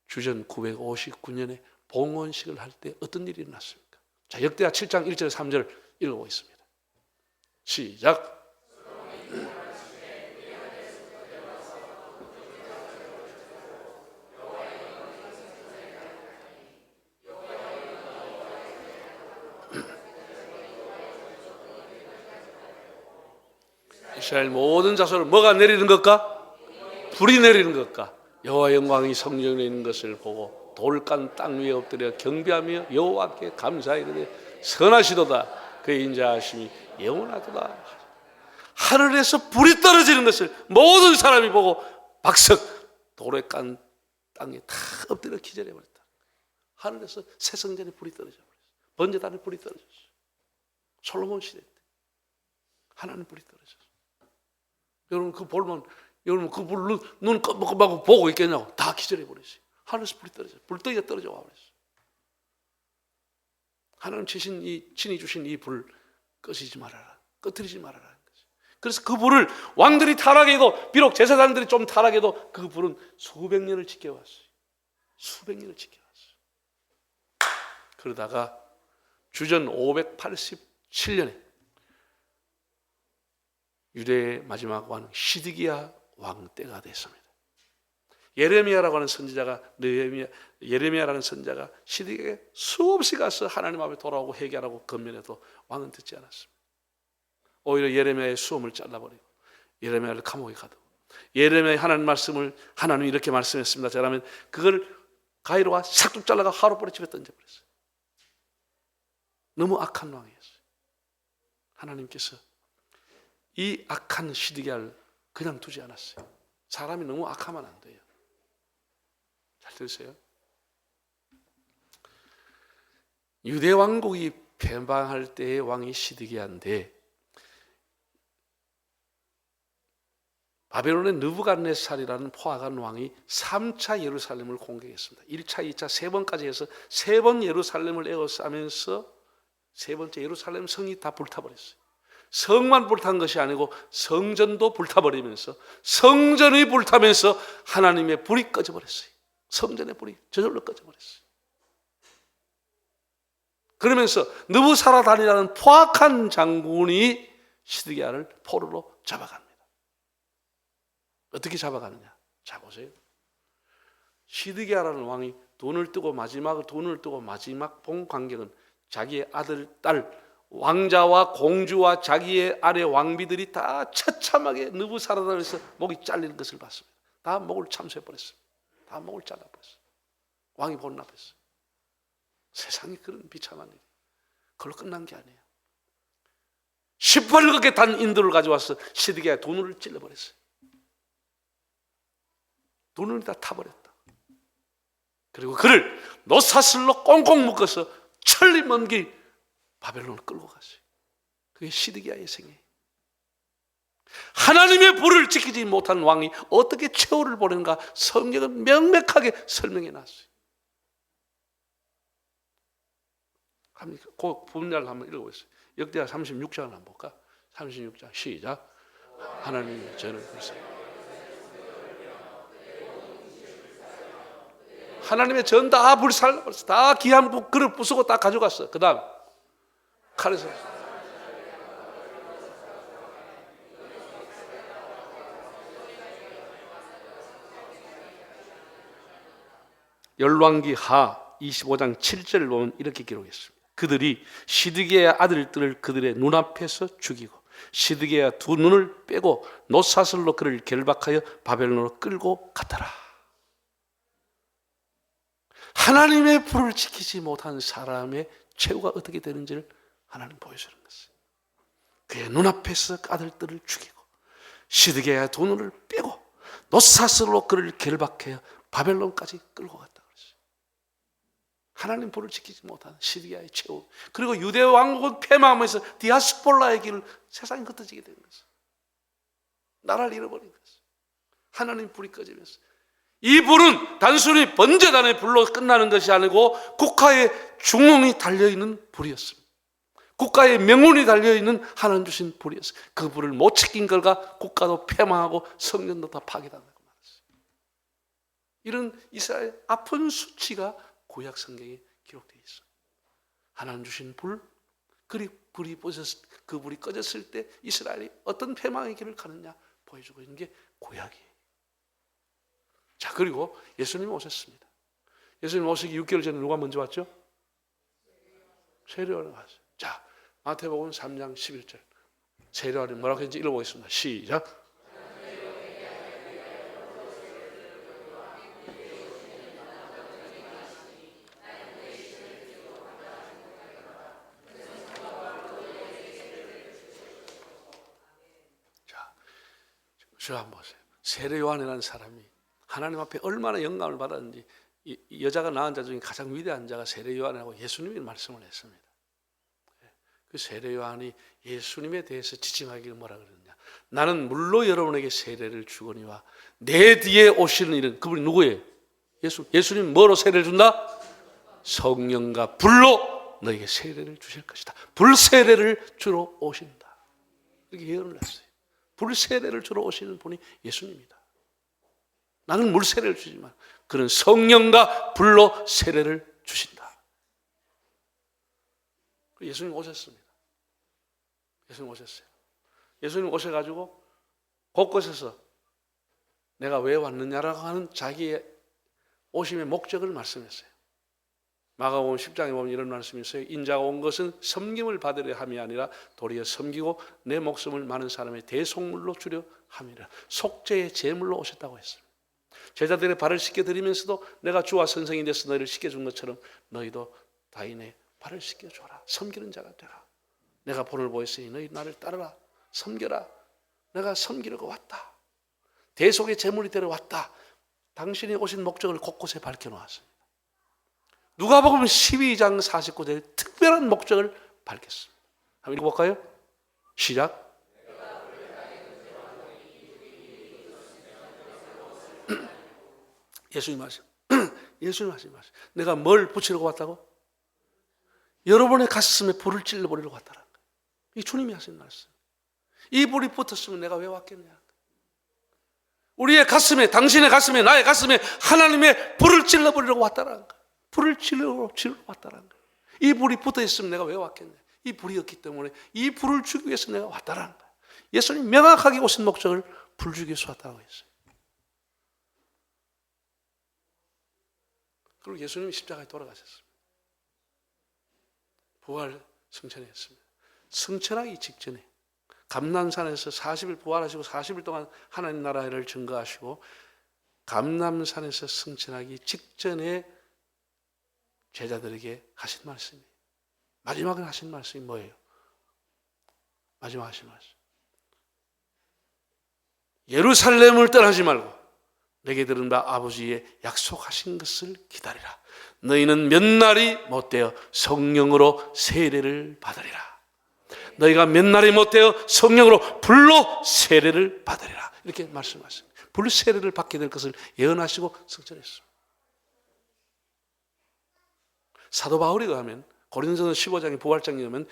주전 959년에 봉헌식을 할 때 어떤 일이 일어났습니까? 자, 역대하 7장 1절 3절 읽어보겠습니다. 시작. 이스라엘 모든 자손을 뭐가 내리는 것과? 불이 내리는 것과 여호와 영광이 성전에 있는 것을 보고 돌간 땅 위에 엎드려 경배하며 여호와께 감사하이르되 선하시도다 그의 인자하심이 영원하도다. 하늘에서 불이 떨어지는 것을 모든 사람이 보고 박석 돌에 깐 땅에 다 엎드려 기절해 버렸다. 하늘에서 새 성전에 불이 떨어져 버렸어. 번제단에 불이 떨어졌어. 솔로몬 시대 때 하나님 불이 떨어졌어. 여러분 그 불 눈 깜빡깜빡 보고 있겠냐고. 다 기절해 버렸어요. 하늘에서 불이 떨어져. 불덩이가 떨어져 와 버렸어. 하나님 친히 주신 이 불 꺼지지 말아라. 꺼뜨리지 말아라. 그래서 그 불을 왕들이 타락해도, 비록 제사장들이 좀 타락해도 그 불은 수백 년을 지켜왔어요. 수백 년을 지켜왔어요. 그러다가 주전 587년에 유대의 마지막 왕 시드기야 왕 때가 됐습니다. 예레미야라는 선지자가 시드기야에게 수없이 가서 하나님 앞에 돌아오고 회개하라고 건면해도 왕은 듣지 않았습니다. 오히려 예레미야의 수험을 잘라버리고 예레미야를 감옥에 가두고, 예레미야의 하나님 말씀을 하나님이 이렇게 말씀했습니다. 저라면 그걸 가위로가 싹둑 잘라가 하룻벌에 집에 던져버렸어요. 너무 악한 왕이었어요. 하나님께서 이 악한 시드기야를 그냥 두지 않았어요. 사람이 너무 악하면 안 돼요. 잘 들으세요. 유대 왕국이 패망할 때의 왕이 시드기야인데, 바벨론의 느부갓네살이라는 포악한 왕이 3차 예루살렘을 공격했습니다. 1차, 2차, 3번까지 해서 3번 예루살렘을 에워싸면서 세 번째 예루살렘 성이 다 불타버렸어요. 성만 불탄 것이 아니고 성전도 불타버리면서, 성전이 불타면서 하나님의 불이 꺼져버렸어요. 성전의 불이 저절로 꺼져버렸어요. 그러면서 느부사라단이라는 포악한 장군이 시드기야를 포로로 잡아갑니다. 어떻게 잡아가느냐? 자, 보세요. 시드기야라는 왕이 돈을 뜨고 마지막 본 광경은 자기의 아들, 딸, 왕자와 공주와 자기의 아래 왕비들이 다 처참하게 느부사라단에서 목이 잘리는 것을 봤습니다. 다 목을 참수해버렸어요. 다 목을 잘라버렸어요. 왕이 보는 앞에서. 세상에 그런 비참한 일이 그걸로 끝난 게 아니에요. 시뻘겋게 단 인도를 가져와서 시드기야의 두 눈을 찔러버렸어요. 두 눈이 다 타버렸다. 그리고 그를 노사슬로 꽁꽁 묶어서 천리 먼 길 바벨론을 끌고 갔어요. 그게 시드기야의 생애예요. 하나님의 불을 지키지 못한 왕이 어떻게 최후를 보내는가 성경은 명백하게 설명해 놨어요. 그 분야를 한번 읽어보세요. 역대하 36장을 한번 볼까? 36장 시작. 하나님이 저를 불쌍히 하나님의 전 다 불살라버렸어. 다 귀한 그릇 부수고 다 가져갔어. 그 다음 칼에서 열왕기 하 25장 7절을 보면 이렇게 기록했습니다. 그들이 시드기야의 아들들을 그들의 눈앞에서 죽이고 시드기야 두 눈을 빼고 노사슬로 그를 결박하여 바벨론으로 끌고 갔더라. 하나님의 불을 지키지 못한 사람의 최후가 어떻게 되는지를 하나님 보여주는 것이에요. 그의 눈앞에서 아들들을 죽이고 시드기야 두 눈을 빼고 노사슬로 그를 결박하여 바벨론까지 끌고 갔다. 하나님 불을 지키지 못한 시드기야의 최후. 그리고 유대 왕국은 패망하면서 디아스폴라의 길을 세상에 흩어지게 된 것이에요. 나라를 잃어버린 것이에요. 하나님 불이 꺼지면서 이 불은 단순히 번제단의 불로 끝나는 것이 아니고 국가의 중흥이 달려있는 불이었습니다. 국가의 명운이 달려있는 하나님 주신 불이었어요. 그 불을 못 지킨 결과 국가도 패망하고 성전도 다 파괴당하고 말았어요. 이런 이스라엘 아픈 수치가 구약 성경에 기록되어 있어. 하나님 주신 불, 그 불이 꺼졌을 때 이스라엘이 어떤 패망의 길을 가느냐 보여주고 있는 게 구약이에요. 자, 그리고 예수님이 오셨습니다. 예수님 오시기 6개월 전에 누가 먼저 왔죠? 세례요한이 왔어요. 자, 마태복음 3장 11절. 세례요한이 뭐라고 했는지 읽어보겠습니다. 시작. 저 한번 보세요. 세례 요한이라는 사람이 하나님 앞에 얼마나 영감을 받았는지 이 여자가 낳은 자 중에 가장 위대한 자가 세례 요한이라고 예수님이 말씀을 했습니다. 그 세례 요한이 예수님에 대해서 지칭하기를 뭐라 그러느냐? 나는 물로 여러분에게 세례를 주거니와 내 뒤에 오시는 이는 그분이 누구예요? 예수님 뭐로 세례를 준다? 성령과 불로 너에게 세례를 주실 것이다. 불 세례를 주러 오신다. 이렇게 예언을 했어요. 불 세례를 주러 오시는 분이 예수님입니다. 나는 물 세례를 주지만 그는 성령과 불로 세례를 주신다. 예수님 오셨습니다. 예수님 오셨어요. 예수님 오셔가지고 곳곳에서 내가 왜 왔느냐라고 하는 자기의 오심의 목적을 말씀했어요. 마가복음 10장에 보면 이런 말씀이 있어요. 인자가 온 것은 섬김을 받으려 함이 아니라 도리어 섬기고 내 목숨을 많은 사람의 대속물로 주려 함이라. 속죄의 제물로 오셨다고 했습니다. 제자들의 발을 씻겨드리면서도 내가 주와 선생이 돼서 너희를 씻겨준 것처럼 너희도 다인의 발을 씻겨줘라. 섬기는 자가 되라. 내가 본을 보였으니 너희 나를 따르라. 섬겨라. 내가 섬기려고 왔다. 대속의 제물이 되려 왔다. 당신이 오신 목적을 곳곳에 밝혀놓았습니다. 누가복음 12장 49절에 특별한 목적을 밝혔습니다. 한번 읽어볼까요? 시작. 예수님 하신 말씀. 내가 뭘 붙이려고 왔다고? 여러분의 가슴에 불을 찔러버리려고 왔다는 거예요. 이 주님이 하신 말씀. 이 불이 붙었으면 내가 왜 왔겠냐? 우리의 가슴에, 당신의 가슴에, 나의 가슴에 하나님의 불을 찔러버리려고 왔다는 거예요. 불을 찔러 왔다는 거예요. 이 불이 붙어 있으면 내가 왜 왔겠냐? 이 불이 없기 때문에 이 불을 주기 위해서 내가 왔다는 거예요. 예수님 명확하게 오신 목적을 불 주기 위해서 왔다고 했어요. 그리고 예수님이 십자가에 돌아가셨습니다. 부활 승천했습니다. 승천하기 직전에 감람산에서 40일 부활하시고 40일 동안 하나님 나라를 증거하시고 감람산에서 승천하기 직전에 제자들에게 하신 말씀이, 마지막에 하신 말씀이 뭐예요? 마지막 하신 말씀, 예루살렘을 떠나지 말고 내게 들은 바 아버지의 약속하신 것을 기다리라. 너희는 몇 날이 못되어 성령으로 세례를 받으리라. 너희가 몇 날이 못되어 성령으로 불로 세례를 받으리라. 이렇게 말씀하십니다. 불 세례를 받게 될 것을 예언하시고 승천했습니다. 사도 바울이 가면 고린도전서 15장의 부활장에 가면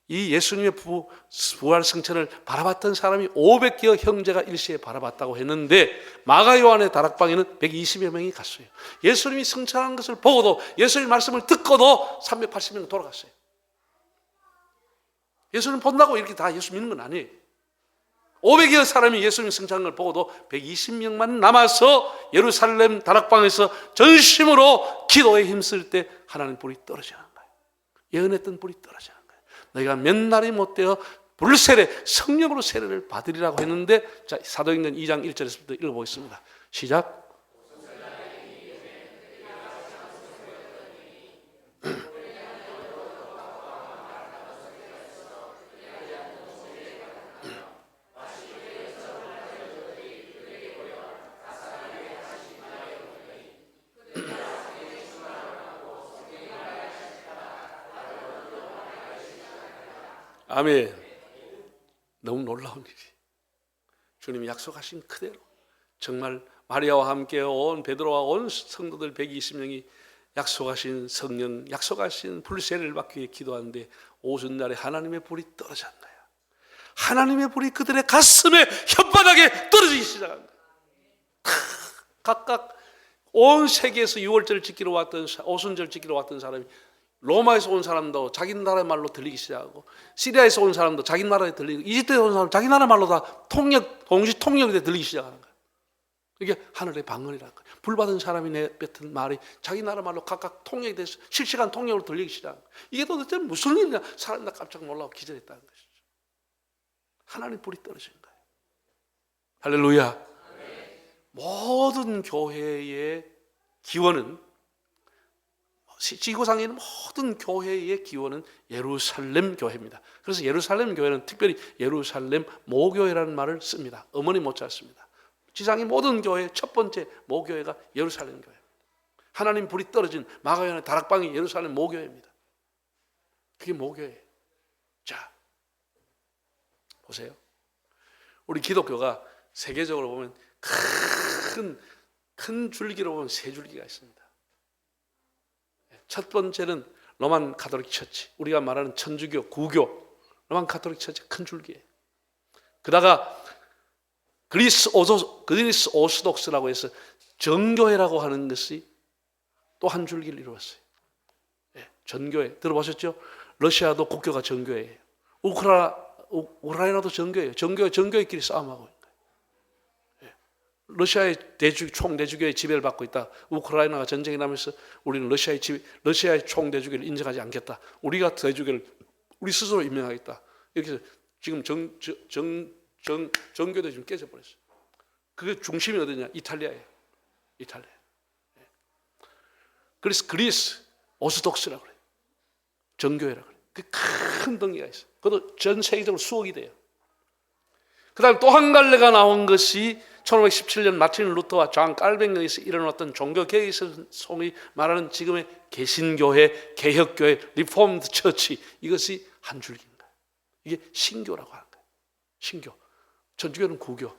이 예수님의 부활 승천을 바라봤던 사람이 500개의 형제가 일시에 바라봤다고 했는데 마가 요한의 다락방에는 120여 명이 갔어요. 예수님이 승천한 것을 보고도, 예수님 말씀을 듣고도 380명 돌아갔어요. 예수님 본다고 이렇게 다 예수 믿는 건 아니에요. 500여 사람이 예수님 승천한 걸 보고도 120명만 남아서 예루살렘 다락방에서 전심으로 기도에 힘쓸 때 하나님 불이 떨어지는 거예요. 예언했던 불이 떨어지는 거예요. 너희가 몇 날이 못되어 불세례, 성령으로 세례를 받으리라고 했는데, 자, 사도행전 2장 1절에서부터 읽어보겠습니다. 시작. 아멘. 너무 놀라운 일이, 주님이 약속하신 그대로 정말 마리아와 함께 온 베드로와 온 성도들 120명이 약속하신 성령, 약속하신 불세례를 받기 위해 기도하는데 오순날에 하나님의 불이 떨어진 거예요. 하나님의 불이 그들의 가슴에, 혓바닥에 떨어지기 시작한 거예요. 각각 온 세계에서 6월절 지키러 왔던, 오순절 지키러 왔던 사람이, 로마에서 온 사람도 자기 나라 말로 들리기 시작하고, 시리아에서 온 사람도 자기 나라에 들리고, 이집트에서 온 사람 자기 나라 말로 다 동시 통역이 들리기 시작하는 거예요. 이게 하늘의 방언이라는 거예요. 불 받은 사람이 내뱉은 말이 자기 나라 말로 각각 통역이 돼서 실시간 통역으로 들리기 시작하는 거예요. 이게 도대체 무슨 일이냐? 사람들 깜짝 놀라고 기절했다는 것이죠. 하나님 불이 떨어진 거예요. 할렐루야. 모든 교회의 기원은, 지구상에 있는 모든 교회의 기원은 예루살렘 교회입니다. 그래서 예루살렘 교회는 특별히 예루살렘 모교회라는 말을 씁니다. 어머니 못자 씁니다. 지상의 모든 교회의 첫 번째 모교회가 예루살렘 교회. 하나님 불이 떨어진 마가연의 다락방이 예루살렘 모교회입니다. 그게 모교회예요. 자, 보세요. 우리 기독교가 세계적으로 보면 큰 줄기로 보면 세 줄기가 있습니다. 첫 번째는 로만 가톨릭 처치, 우리가 말하는 천주교, 구교, 로만 가톨릭 처치 큰 줄기예요. 그다가 그리스 오스독스라고 해서 정교회라고 하는 것이 또 한 줄기를 이루었어요. 전교회 들어보셨죠? 러시아도 국교가 정교회예요. 우크라이나도 정교회예요. 정교회끼리 싸움하고 있는 거예요. 러시아의 총대주교의 지배를 받고 있다. 우크라이나가 전쟁이 나면서 우리는 러시아의 총대주교를 인정하지 않겠다. 우리가 대주교를 우리 스스로 임명하겠다. 이렇게 해서 지금 정교도 지금 깨져버렸어요. 그게 중심이 어디냐? 이탈리아예요. 이탈리아. 그래서 그리스 오스독스라고 그래요. 정교회라고 그래요. 그 큰 덩이가 있어요. 그것도 전 세계적으로 수억이 돼요. 그 다음에 또 한 갈래가 나온 것이 1517년 마틴 루터와 존 깔뱅에서 일어났던 종교개혁의 소위 말하는 지금의 개신교회, 개혁교회, 리폼드 처치, 이것이 한 줄기인가. 이게 신교라고 하는 거예요. 신교. 천주교는 구교,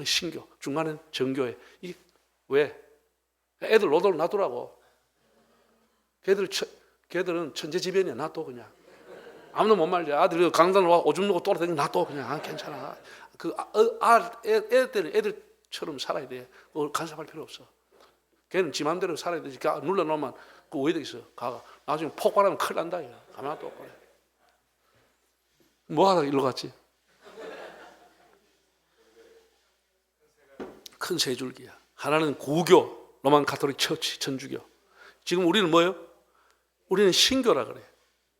신교, 중간은 정교회. 이게 왜? 애들 노도로 놔두라고. 걔들은 천재지변이야. 놔둬 그냥. 아무도 못 말려. 아들이 강단 와 오줌 누고 돌아다니는 놔둬 그냥. 괜찮아. 애들처럼 살아야 돼. 간섭할 필요 없어. 걔는 지 맘대로 살아야 되지. 눌러놓으면 그 왜 되겠어? 나중에 폭발하면 큰일 난다. 가만 둬. 뭐 하다가 일로 갔지? 큰 세 줄기야. 하나는 구교, 로만 가톨릭 처치, 천주교. 지금 우리는 뭐예요? 우리는 신교라 그래요.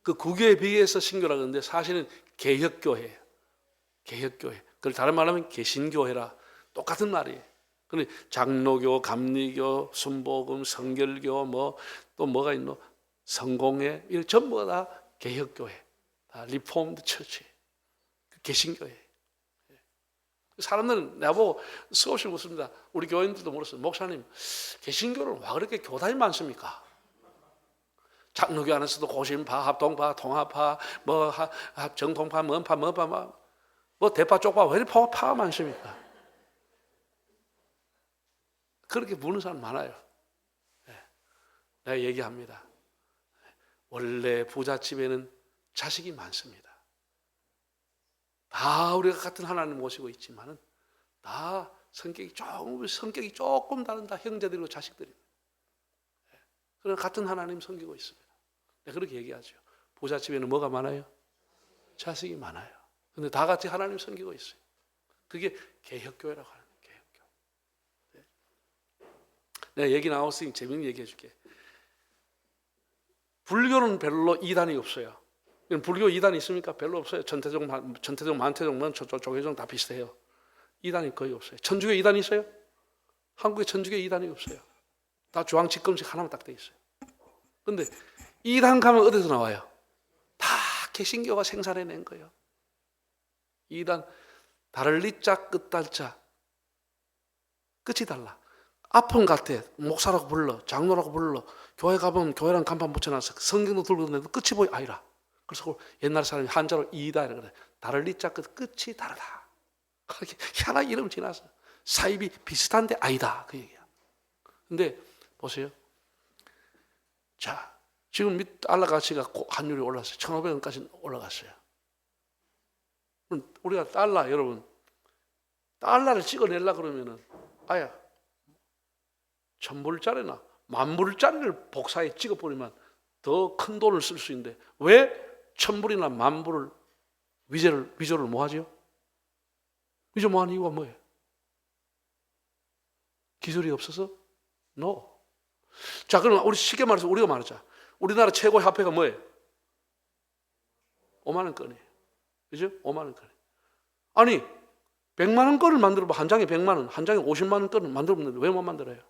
그 구교에 비해서 신교라 그러는데 사실은 개혁교회예요. 개혁교회. 그걸 다른 말로 하면 개신교회라. 똑같은 말이에요. 근데 장로교, 감리교, 순복음, 성결교, 뭐 또 뭐가 있노? 성공회, 이런 전부 다 개혁교회, 다 리폼드 처치, 개신교회. 사람들은 나보고 수없이 묻습니다. 우리 교인들도 물었어요. 목사님, 개신교를 왜 그렇게 교단이 많습니까? 장로교 안에서도 고신파, 합동파, 통합파, 뭐 정통파, 뭔파, 뭐 대파, 쪽파, 왜 이렇게 파가 많습니까? 그렇게 묻는 사람 많아요. 내가 얘기합니다. 원래 부잣집에는 자식이 많습니다. 다 우리가 같은 하나님 모시고 있지만은 다 성격이 조금 다른 다 형제들이고 자식들입니다. 그런 같은 하나님 섬기고 있습니다. 그렇게 얘기하죠. 부잣집에는 뭐가 많아요? 자식이 많아요. 근데 다 같이 하나님 섬기고 있어요. 그게 개혁교회라고 하는 거예요. 개혁교회. 내가 얘기 나왔으니 재밌는 얘기 해줄게. 불교는 별로 이단이 없어요. 불교 이단이 있습니까? 별로 없어요. 전태종, 만태종, 조계종 다 비슷해요. 이단이 거의 없어요. 천주교 이단이 있어요? 한국에 천주교 이단이 없어요. 다 중앙집권식 하나만 딱 돼 있어요. 그런데 이단 가면 어디서 나와요? 다 개신교가 생산해낸 거예요. 이단 다를 리자 끝달자 끝이 달라. 아픈 같아. 목사라고 불러, 장로라고 불러. 교회 가보면 교회랑 간판 붙여놨어. 성경도 들고 있는데 끝이 보여 아니라. 그래서 옛날 사람이 한자로 이다 이래. 다를 리자 끝이 다르다. 그렇게 희한하게 이름 지나서 사입이 비슷한데 아니다 그 얘기야. 근데 보세요. 자, 지금 달러 가치가 환율이 올랐어요. 1,500원까지 올라갔어요. 우리가 달러 여러분 달러를 찍어내려 그러면은 아야 1,000불짜리나 10,000불짜리를 복사해 찍어버리면 더 큰 돈을 쓸 수 있는데 왜 1,000불이나 10,000불을 위조를 뭐 하죠? 위조 뭐 하는 이유가 뭐예요? 기술이 없어서? No. 자, 그럼 우리 쉽게 말해서 우리가 말하자. 우리나라 최고 화폐가 뭐예요? 5만 원권이에요. 그죠? 5만 원권. 아니 100만 원권을 만들어봐. 한 장에 100만 원, 한 장에 50만 원권을 만들어보는데 왜 못 만들어요?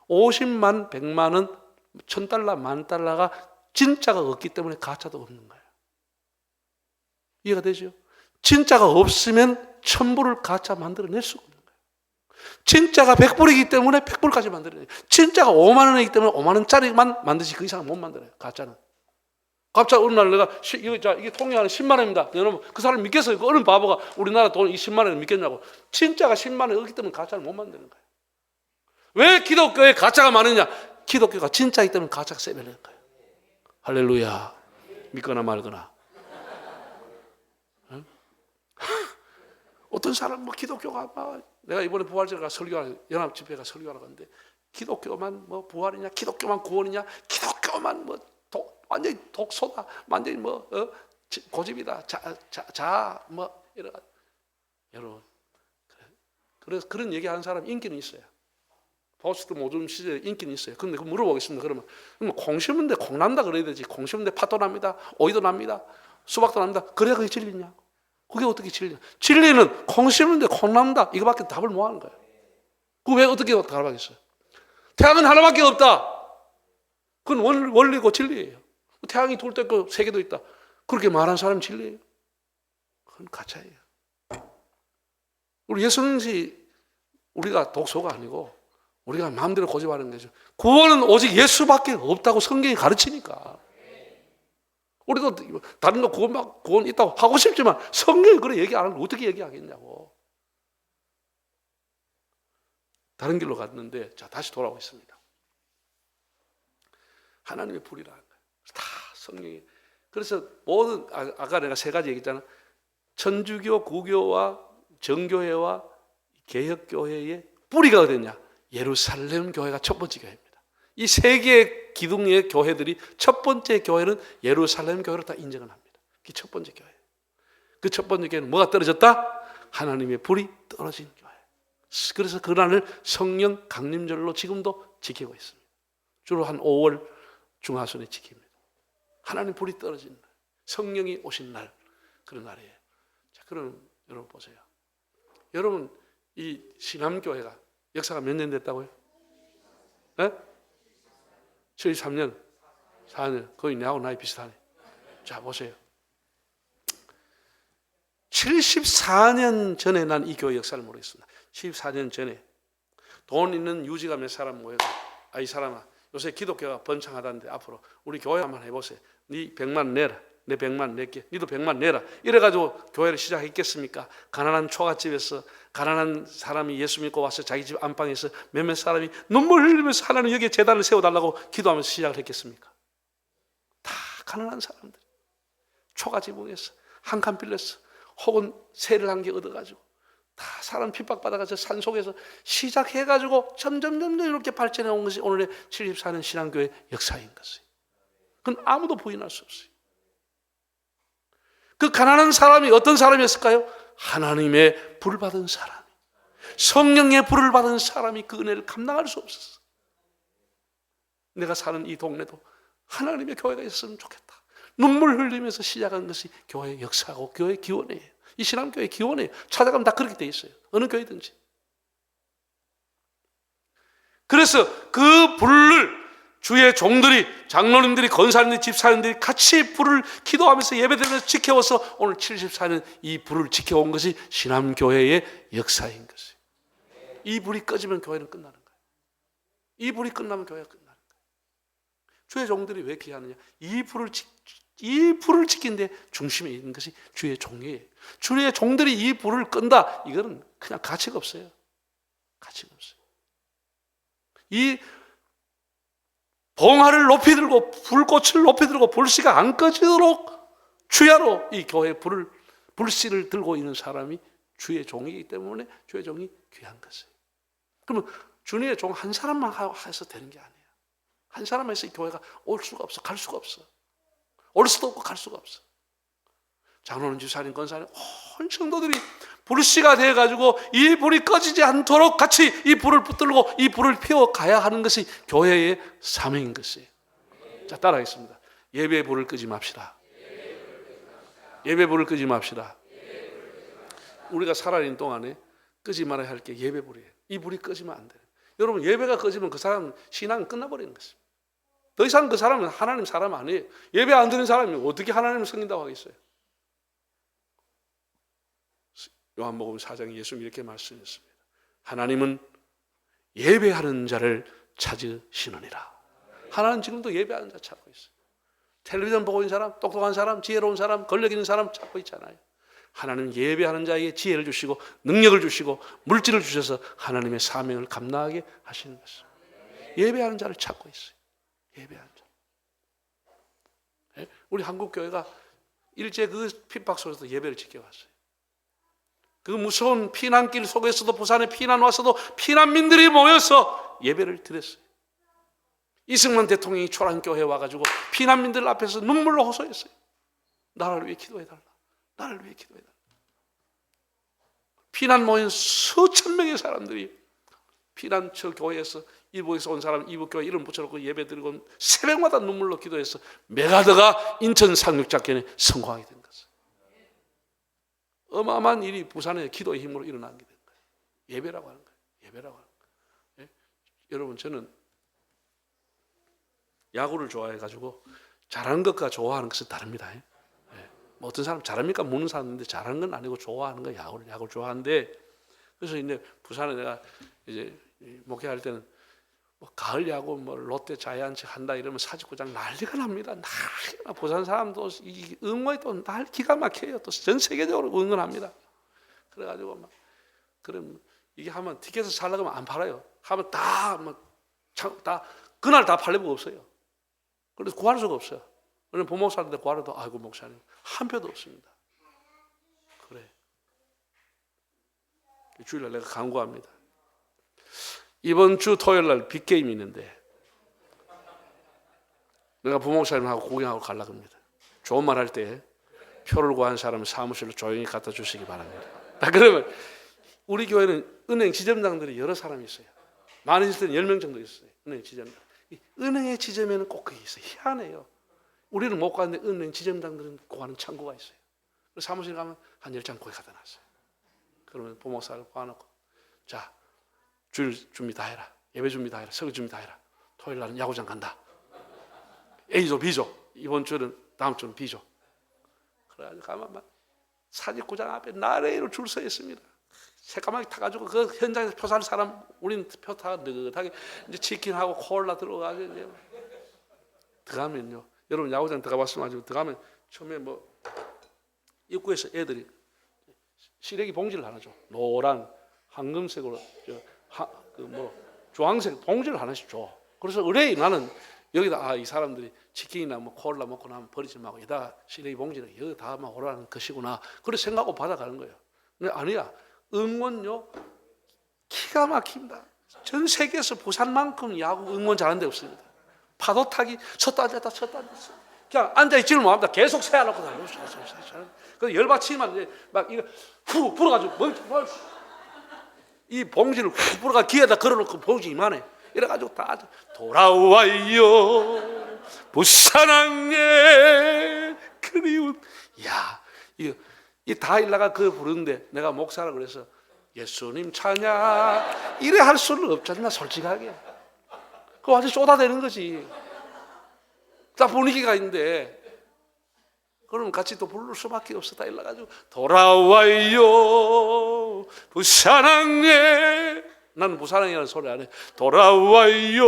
50만, 100만 원, 1,000달러, 10,000달러가 진짜가 없기 때문에 가짜도 없는 거예요. 이해가 되죠? 진짜가 없으면 1,000불을 가짜 만들어낼 수가 없는 거예요. 진짜가 100불이기 때문에 100불까지 만들어내요. 진짜가 5만 원이기 때문에 5만 원짜리만 만드지 그 이상은 못 만들어요. 가짜는. 갑자기 어느 날 내가 이게 통장에 10만 원입니다. 여러분 그 사람 믿겠어요? 그 어느 바보가 우리나라 돈 10만 원을 믿겠냐고. 진짜가 10만 원이 없기 때문에 가짜를 못 만드는 거예요. 왜 기독교에 가짜가 많으냐? 기독교가 진짜이기 때문에 가짜가 세배되는 거예요. 할렐루야. 믿거나 말거나. 응? 어떤 사람 뭐 기독교가 막 내가 이번에 부활절에 연합 집회가 설교하러 갔는데 기독교만 뭐 부활이냐, 기독교만 구원이냐, 기독교만 뭐 완전히 독소다, 완전히 뭐 고집이다, 뭐 이런. 여러분, 그래서 그런 얘기하는 사람 인기는 있어요. 포스트 모즘 시절에 인기는 있어요. 근데 그 물어보겠습니다. 그러면 콩 심는데 콩 난다 그래야 되지. 콩 심는데 팥도 납니다, 오이도 납니다, 수박도 납니다. 그래야 그게 진리냐? 그게 어떻게 진리냐? 진리는 콩 심는데 콩 납니다. 이거밖에 답을 못 하는 거예요. 그 왜 어떻게 답하겠어요? 태양은 하나밖에 없다. 그건 원리고 진리예요. 태양이 돌 때 있고 세계도 있다. 그렇게 말하는 사람이 진리예요. 그건 가짜예요. 우리 예수님이 우리가 독소가 아니고 우리가 마음대로 고집하는 거죠. 구원은 오직 예수밖에 없다고 성경이 가르치니까. 우리도 다른 거 구원 있다고 하고 싶지만 성경이 그래 얘기 안 하면 어떻게 얘기하겠냐고. 다른 길로 갔는데 자 다시 돌아오겠습니다. 하나님의 불이라는 거예요. 다 성경이. 그래서 모든 아까 내가 세 가지 얘기했잖아. 천주교, 구교와 정교회와 개혁교회의 뿌리가 어디냐? 예루살렘 교회가 첫 번째 교회입니다. 이 세 개의 기둥의 교회들이 첫 번째 교회는 예루살렘 교회로 다 인정을 합니다. 그게 첫 번째 교회. 그 첫 번째 교회는 뭐가 떨어졌다? 하나님의 불이 떨어진 교회. 그래서 그날을 성령 강림절로 지금도 지키고 있습니다. 주로 한 5월 중하순에 지킵니다. 하나님 불이 떨어진 날, 성령이 오신 날, 그런 날이에요. 자, 그럼 여러분 보세요. 여러분 이 신암교회가 역사가 몇 년 됐다고요? 네? 73년, 4년, 거의 내하고 나이 비슷하네. 자, 보세요. 74년 전에 난 이 교회 역사를 모르겠습니다. 74년 전에 돈 있는 유지가 몇 사람 모여서, 이 사람아, 요새 기독교가 번창하다는데 앞으로 우리 교회 한번 해보세요. 네 100만 내라, 내 100만 낼게, 니도 100만 내라. 이래가지고 교회를 시작했겠습니까? 가난한 초가집에서 가난한 사람이 예수 믿고 와서 자기 집 안방에서 몇몇 사람이 눈물 흘리면서 하나님 여기에 제단을 세워달라고 기도하면서 시작을 했겠습니까? 다 가난한 사람들, 초가집에서 한 칸 빌려서 혹은 세를 한 개 얻어가지고 다 사람 핍박받아가지고 산속에서 시작해가지고 점점 이렇게 발전해 온 것이 오늘의 74년 신앙교회 역사인 것이에요. 그건 아무도 부인할 수 없어요. 그 가난한 사람이 어떤 사람이었을까요? 하나님의 불을 받은 사람, 성령의 불을 받은 사람이 그 은혜를 감당할 수 없었어. 내가 사는 이 동네도 하나님의 교회가 있었으면 좋겠다. 눈물 흘리면서 시작한 것이 교회의 역사고 교회의 기원이에요. 이 신앙교회의 기원이에요. 찾아가면 다 그렇게 돼 있어요. 어느 교회든지. 그래서 그 불을 주의 종들이, 장로님들이, 권사님들이, 집사님들이 같이 불을 기도하면서 예배드리면서 지켜와서 오늘 74년 이 불을 지켜온 것이 신암교회의 역사인 것이에요. 이 불이 꺼지면 교회는 끝나는 거예요. 이 불이 끝나면 교회가 끝나는 거예요. 주의 종들이 왜 귀하느냐? 이 불을 지키는 데 중심에 있는 것이 주의 종이에요. 주의 종들이 이 불을 끈다, 이거는 그냥 가치가 없어요. 가치가 없어요. 이 봉화를 높이 들고 불꽃을 높이 들고 불씨가 안 꺼지도록 주야로 이 교회 불씨를 들고 있는 사람이 주의 종이기 때문에 주의 종이 귀한 것이에요. 그러면 주님의 종 한 사람만 해서 되는 게 아니에요. 한 사람만 해서 이 교회가 올 수가 없어, 갈 수가 없어. 올 수도 없고 갈 수가 없어. 장로님, 집사님, 권사님, 온 성도들이 불씨가 되어가지고 이 불이 꺼지지 않도록 같이 이 불을 붙들고 이 불을 피워가야 하는 것이 교회의 사명인 것이에요. 자, 따라하겠습니다. 예배의 불을 끄지 맙시다. 예배의 불을 끄지 맙시다. 우리가 살아있는 동안에 끄지 말아야 할 게 예배 불이에요. 이 불이 꺼지면 안 돼요. 여러분, 예배가 꺼지면 그 사람 신앙은 끝나버리는 것입니다. 더 이상 그 사람은 하나님 사람 아니에요. 예배 안 드는 사람이 어떻게 하나님을 섬긴다고 하겠어요? 요한복음 4장에 예수님이 이렇게 말씀했습니다. 하나님은 예배하는 자를 찾으시느니라. 하나님은 지금도 예배하는 자 찾고 있어요. 텔레비전 보고 있는 사람, 똑똑한 사람, 지혜로운 사람, 권력 있는 사람 찾고 있잖아요. 하나님은 예배하는 자에게 지혜를 주시고 능력을 주시고 물질을 주셔서 하나님의 사명을 감당하게 하시는 것입니다. 예배하는 자를 찾고 있어요. 예배하는 자. 우리 한국교회가 일제 그 핍박 속에서 예배를 지켜왔어요. 그 무서운 피난길 속에서도, 부산에 피난 와서도 피난민들이 모여서 예배를 드렸어요. 이승만 대통령이 초란교회에 와가지고 피난민들 앞에서 눈물로 호소했어요. 나를 위해 기도해달라. 나를 위해 기도해달라. 피난 모인 수천 명의 사람들이 피난처 교회에서 이북에서 온 사람 이북교회 이름 붙여놓고 예배 드리고 새벽마다 눈물로 기도해서 메가더가 인천 상륙작전에 성공하게 된 것이에요. 어마어마한 일이 부산의 기도의 힘으로 일어나게 된 거예요. 예배라고 하는 거예요. 예배라고 하는 거예요. 예? 여러분, 저는 야구를 좋아해가지고 잘하는 것과 좋아하는 것은 다릅니다. 예? 뭐 어떤 사람 잘합니까? 묻는 사람인데 잘하는 건 아니고 좋아하는 거예요. 야구를 좋아하는데, 그래서 이제 부산에 내가 이제 목회할 때는 뭐 가을 야구, 뭐 롯데 자이언츠 한다 이러면 사직구장 난리가 납니다. 난리가. 부산 사람도 이 응원이 또 기가 막혀요. 또 전 세계적으로 응원합니다. 그래가지고 막 그럼 이게 하면 티켓을 살려고 하면 안 팔아요. 하면 다 그날 다 팔려고 없어요. 그래서 구할 수가 없어요. 왜냐면 부목사인데 구하려도 아이고 목사님 한 표도 없습니다. 그래. 주일날 내가 간구합니다. 이번 주 토요일 날 빅게임이 있는데 내가 부목사님하고 구경하고 가려고 합니다. 좋은 말 할 때 표를 구한 사람은 사무실로 조용히 갖다 주시기 바랍니다. 그러면 우리 교회는 은행 지점장들이 여러 사람이 있어요. 많은 있을 때는 10명 정도 있어요. 은행 지점장. 은행의 지점에는 꼭 그게 있어요. 희한해요. 우리는 못 가는데 은행 지점장들은 구하는 창구가 있어요. 그래서 사무실 가면 한 10장 거기 갖다 놨어요. 그러면 부목사를 구해놓고, 자, 주일 준비 다 해라. 예배 준비 다 해라. 설교 준비 다 해라. 토요일 날은 야구장 간다. A조, B조. 이번 주는 다음 주는 B조. 그래가지고 가면 막 사직구장 앞에 나래로 줄 서 있습니다. 새까맣게 타가지고 그 현장에서 표 살 사람, 우리는 표 타가 느긋하게 이제 치킨하고 콜라 들어가지고 이제 들어가면요. 여러분 야구장 들어가봤으면 아주 들어가면 처음에 뭐 입구에서 애들이 시래기 봉지를 하나 줘. 노란, 황금색으로 주황색 봉지를 하나씩 줘. 그래서 의뢰이 나는 여기다 이 사람들이 치킨이나 뭐 콜라 먹고 나면 버리지 말고 여기다 시래기 봉지를 여기 다 막 오라는 것이구나. 그래 생각하고 받아가는 거예요. 근데 아니야. 응원요 기가 막힙니다. 전 세계에서 부산만큼 야구 응원 잘하는 데 없습니다. 파도 타기 쳤다 앉았다 쳤다 앉았어. 그냥 앉아있지를 못합니다. 계속 세워놓고 다녀요. 그래서 열받치면 이제 막 이거 후 불어가지고 이 봉지를 후 불어가 귀에다 걸어놓고 봉지 이만해. 이래가지고 다 돌아와요 부산항에 그리운. 야 이거 이 다 일나가 그 부르는데 내가 목사라 그래서 예수님 찬양 이래 할 수는 없잖아. 솔직하게 그거 완전 쏟아대는 거지. 딱 분위기가 있는데 그러면 같이 또 부를 수밖에 없어. 다 일나가지고 돌아와요 부산항에. 나는 부산항이라는 소리 안 해. 돌아와요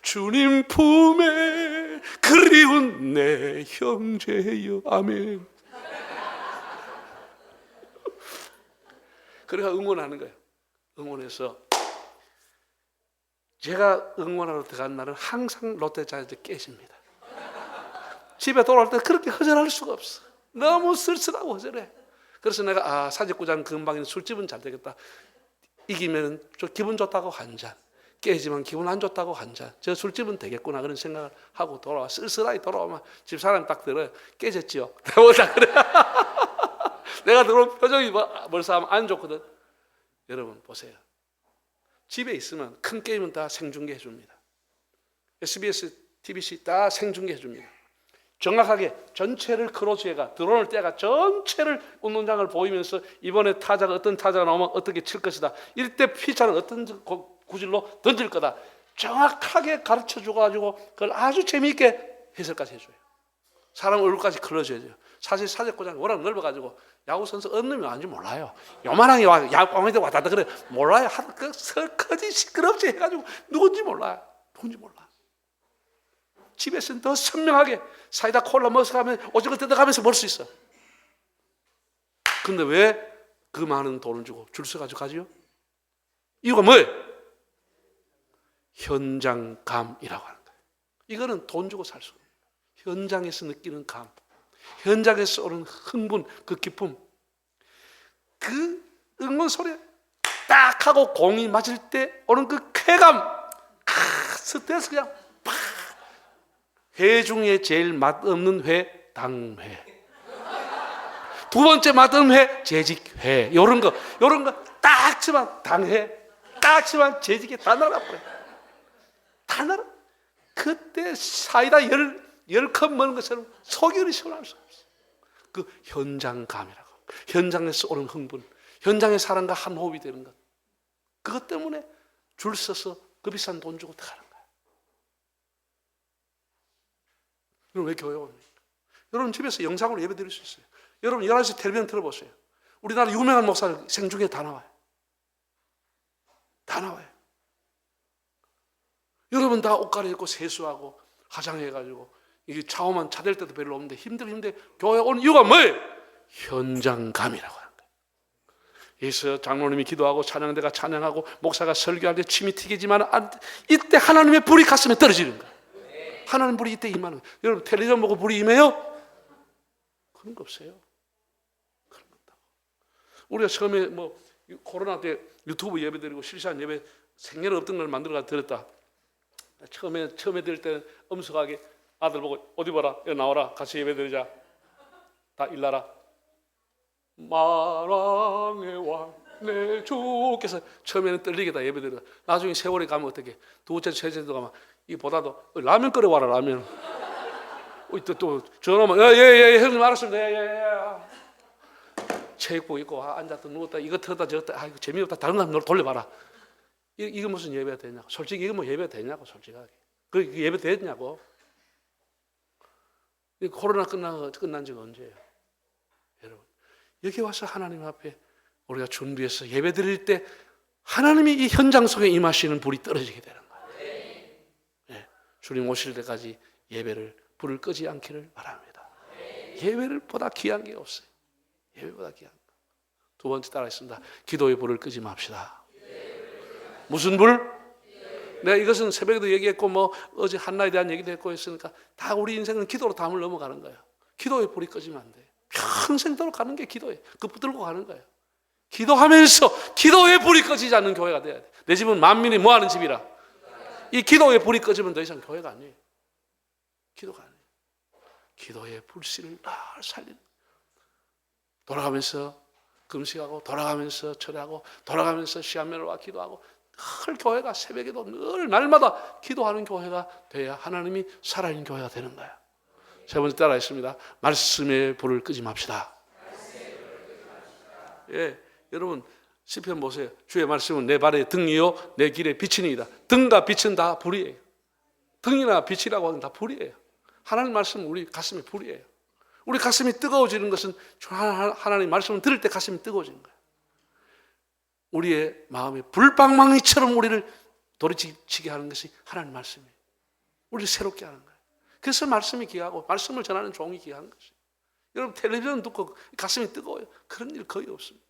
주님 품에 그리운 내 형제여. 아멘. 그래가 응원하는 거예요. 응원해서 제가 응원하러 들어간 날은 항상 롯데자이언츠 깨집니다. 집에 돌아올 때 그렇게 허전할 수가 없어. 너무 쓸쓸하고 허전해. 그래서 내가 사직구장 근방에 술집은 잘 되겠다. 이기면 기분 좋다고 한 잔, 깨지만 기분 안 좋다고 한 잔. 저 술집은 되겠구나 그런 생각을 하고 돌아와. 쓸쓸하게 돌아오면 집사람 딱 들어요. 깨졌지요? 내가 그래. 내가 들어온 표정이 벌써 하면 안 좋거든. 여러분 보세요. 집에 있으면 큰 게임은 다 생중계 해줍니다. SBS, TBC 다 생중계 해줍니다. 정확하게 전체를 크로즈해가 들어올 때가 전체를 운동장을 보이면서 이번에 타자가 어떤 타자가 나오면 어떻게 칠 것이다. 이때 피차는 어떤 구질로 던질 거다. 정확하게 가르쳐주고 가지고 그걸 아주 재미있게 해설까지 해줘요. 사람 얼굴까지 클러줘야죠. 사실 사직구장이 워낙 넓어가지고 야구 선수 어느 놈이 왔는지 몰라요. 요만하게 야구방에 왔다 그래 몰라요. 그 설커지 시끄럽지 해가지고 누군지 몰라요. 누군지 몰라. 집에서는 더 선명하게 사이다 콜라 먹어가면 오징어 뜯어가면서 먹을 수 있어. 근데 왜 그 많은 돈을 주고 줄 서가지고 가지요? 이유가 뭐예요? 현장감이라고 하는 거예요. 이거는 돈 주고 살 수 없어요. 현장에서 느끼는 감, 현장에서 오는 흥분, 그 기쁨, 그 응원 소리 딱 하고 공이 맞을 때 오는 그 쾌감, 스트레스 그냥 팍. 회 중에 제일 맛없는 회 당회, 두 번째 맛없는 회 재직회. 요런 거 딱 치면 당회, 딱 치면 재직에 다 날아버려. 다 날아. 그때 사이다 10컵 먹는 것처럼 속이 시원할 수 없어. 그 현장감이라고. 현장에서 오는 흥분, 현장의 사람과 한 호흡이 되는 것. 그것 때문에 줄 서서 그 비싼 돈 주고 들어가는 거야. 여러분 왜 교회 옵니까? 여러분 집에서 영상으로 예배 드릴 수 있어요. 여러분 11시 텔레비전 들어보세요. 우리나라 유명한 목사들 생중계 다 나와요. 다 나와요. 여러분 다 옷 갈아입고 세수하고 화장해가지고 이게 차오만 차댈 때도 별로 없는데 힘들게 교회 온 이유가 뭐예요? 현장감이라고 하는 거예요. 여기서 장로님이 기도하고 찬양대가 찬양하고 목사가 설교할 때 침이 튀기지만 이때 하나님의 불이 가슴에 떨어지는 거예요. 하나님 불이 이때 임하는 거예요. 여러분 텔레비전 보고 불이 임해요? 그런 거 없어요. 그런 거 없다고. 우리가 처음에 뭐 코로나 때 유튜브 예배 드리고 실시간 예배 생계는 없던 걸 만들어가 드렸다. 처음에 드릴 때는 엄숙하게 아들 보고 어디 봐라 여기 나와라 같이 예배 드리자. 다 일나라. 마랑의 왕 내 주께서 처음에는 떨리게 다 예배 드리다. 나중에 세월이 가면 어떻게? 두 번째 세월도 가면 이보다도 라면 끓여와라 라면. 또 전화 오면 예예예 형님 알았습니다. 예예예. 체육복 입고 앉았다 누웠다 이거 터다 저거 이거 재미없다 다른 사람 돌려봐라. 이거 무슨 예배가 되냐고. 솔직히 이거 뭐 예배가 되냐고 솔직하게. 그 예배 됐냐고. 코로나 끝난 지가 언제예요? 여러분 여기 와서 하나님 앞에 우리가 준비해서 예배 드릴 때 하나님이 이 현장 속에 임하시는 불이 떨어지게 되는 거예요. 네. 주님 오실 때까지 예배를 불을 끄지 않기를 바랍니다. 예배를 보다 귀한 게 없어요. 예배보다 귀한 거. 두 번째 따라했습니다. 기도의 불을 끄지 맙시다. 무슨 불? 내가 이것은 새벽에도 얘기했고 뭐 어제 한나에 대한 얘기도 했고 했으니까 다 우리 인생은 기도로 담을 넘어가는 거예요. 기도의 불이 꺼지면 안 돼요. 평생도록 가는 게 기도예요. 그 붙들고 가는 거예요. 기도하면서 기도의 불이 꺼지지 않는 교회가 돼야 돼. 내 집은 만민이 뭐하는 집이라. 이 기도의 불이 꺼지면 더 이상 교회가 아니에요. 기도가 아니에요. 기도의 불씨를 늘 살리는 거예요. 돌아가면서 금식하고 돌아가면서 철회하고 돌아가면서 시한면을 와 기도하고 늘 교회가 새벽에도 늘 날마다 기도하는 교회가 돼야 하나님이 살아있는 교회가 되는 거예요. 세 번째 따라 했습니다. 말씀의 불을 끄지 맙시다. 예, 여러분 시편 보세요. 주의 말씀은 내 발의 등이요 내 길의 빛이니이다. 등과 빛은 다 불이에요. 등이나 빛이라고 하는 다 불이에요. 하나님 말씀은 우리 가슴에 불이에요. 우리 가슴이 뜨거워지는 것은 하나님 말씀을 들을 때 가슴이 뜨거워지는 거예요. 우리의 마음에 불방망이처럼 우리를 도리치게 하는 것이 하나님 말씀이에요. 우리를 새롭게 하는 거예요. 그래서 말씀이 귀하고 말씀을 전하는 종이 귀한 것이에요. 여러분 텔레비전 듣고 가슴이 뜨거워요. 그런 일 거의 없습니다.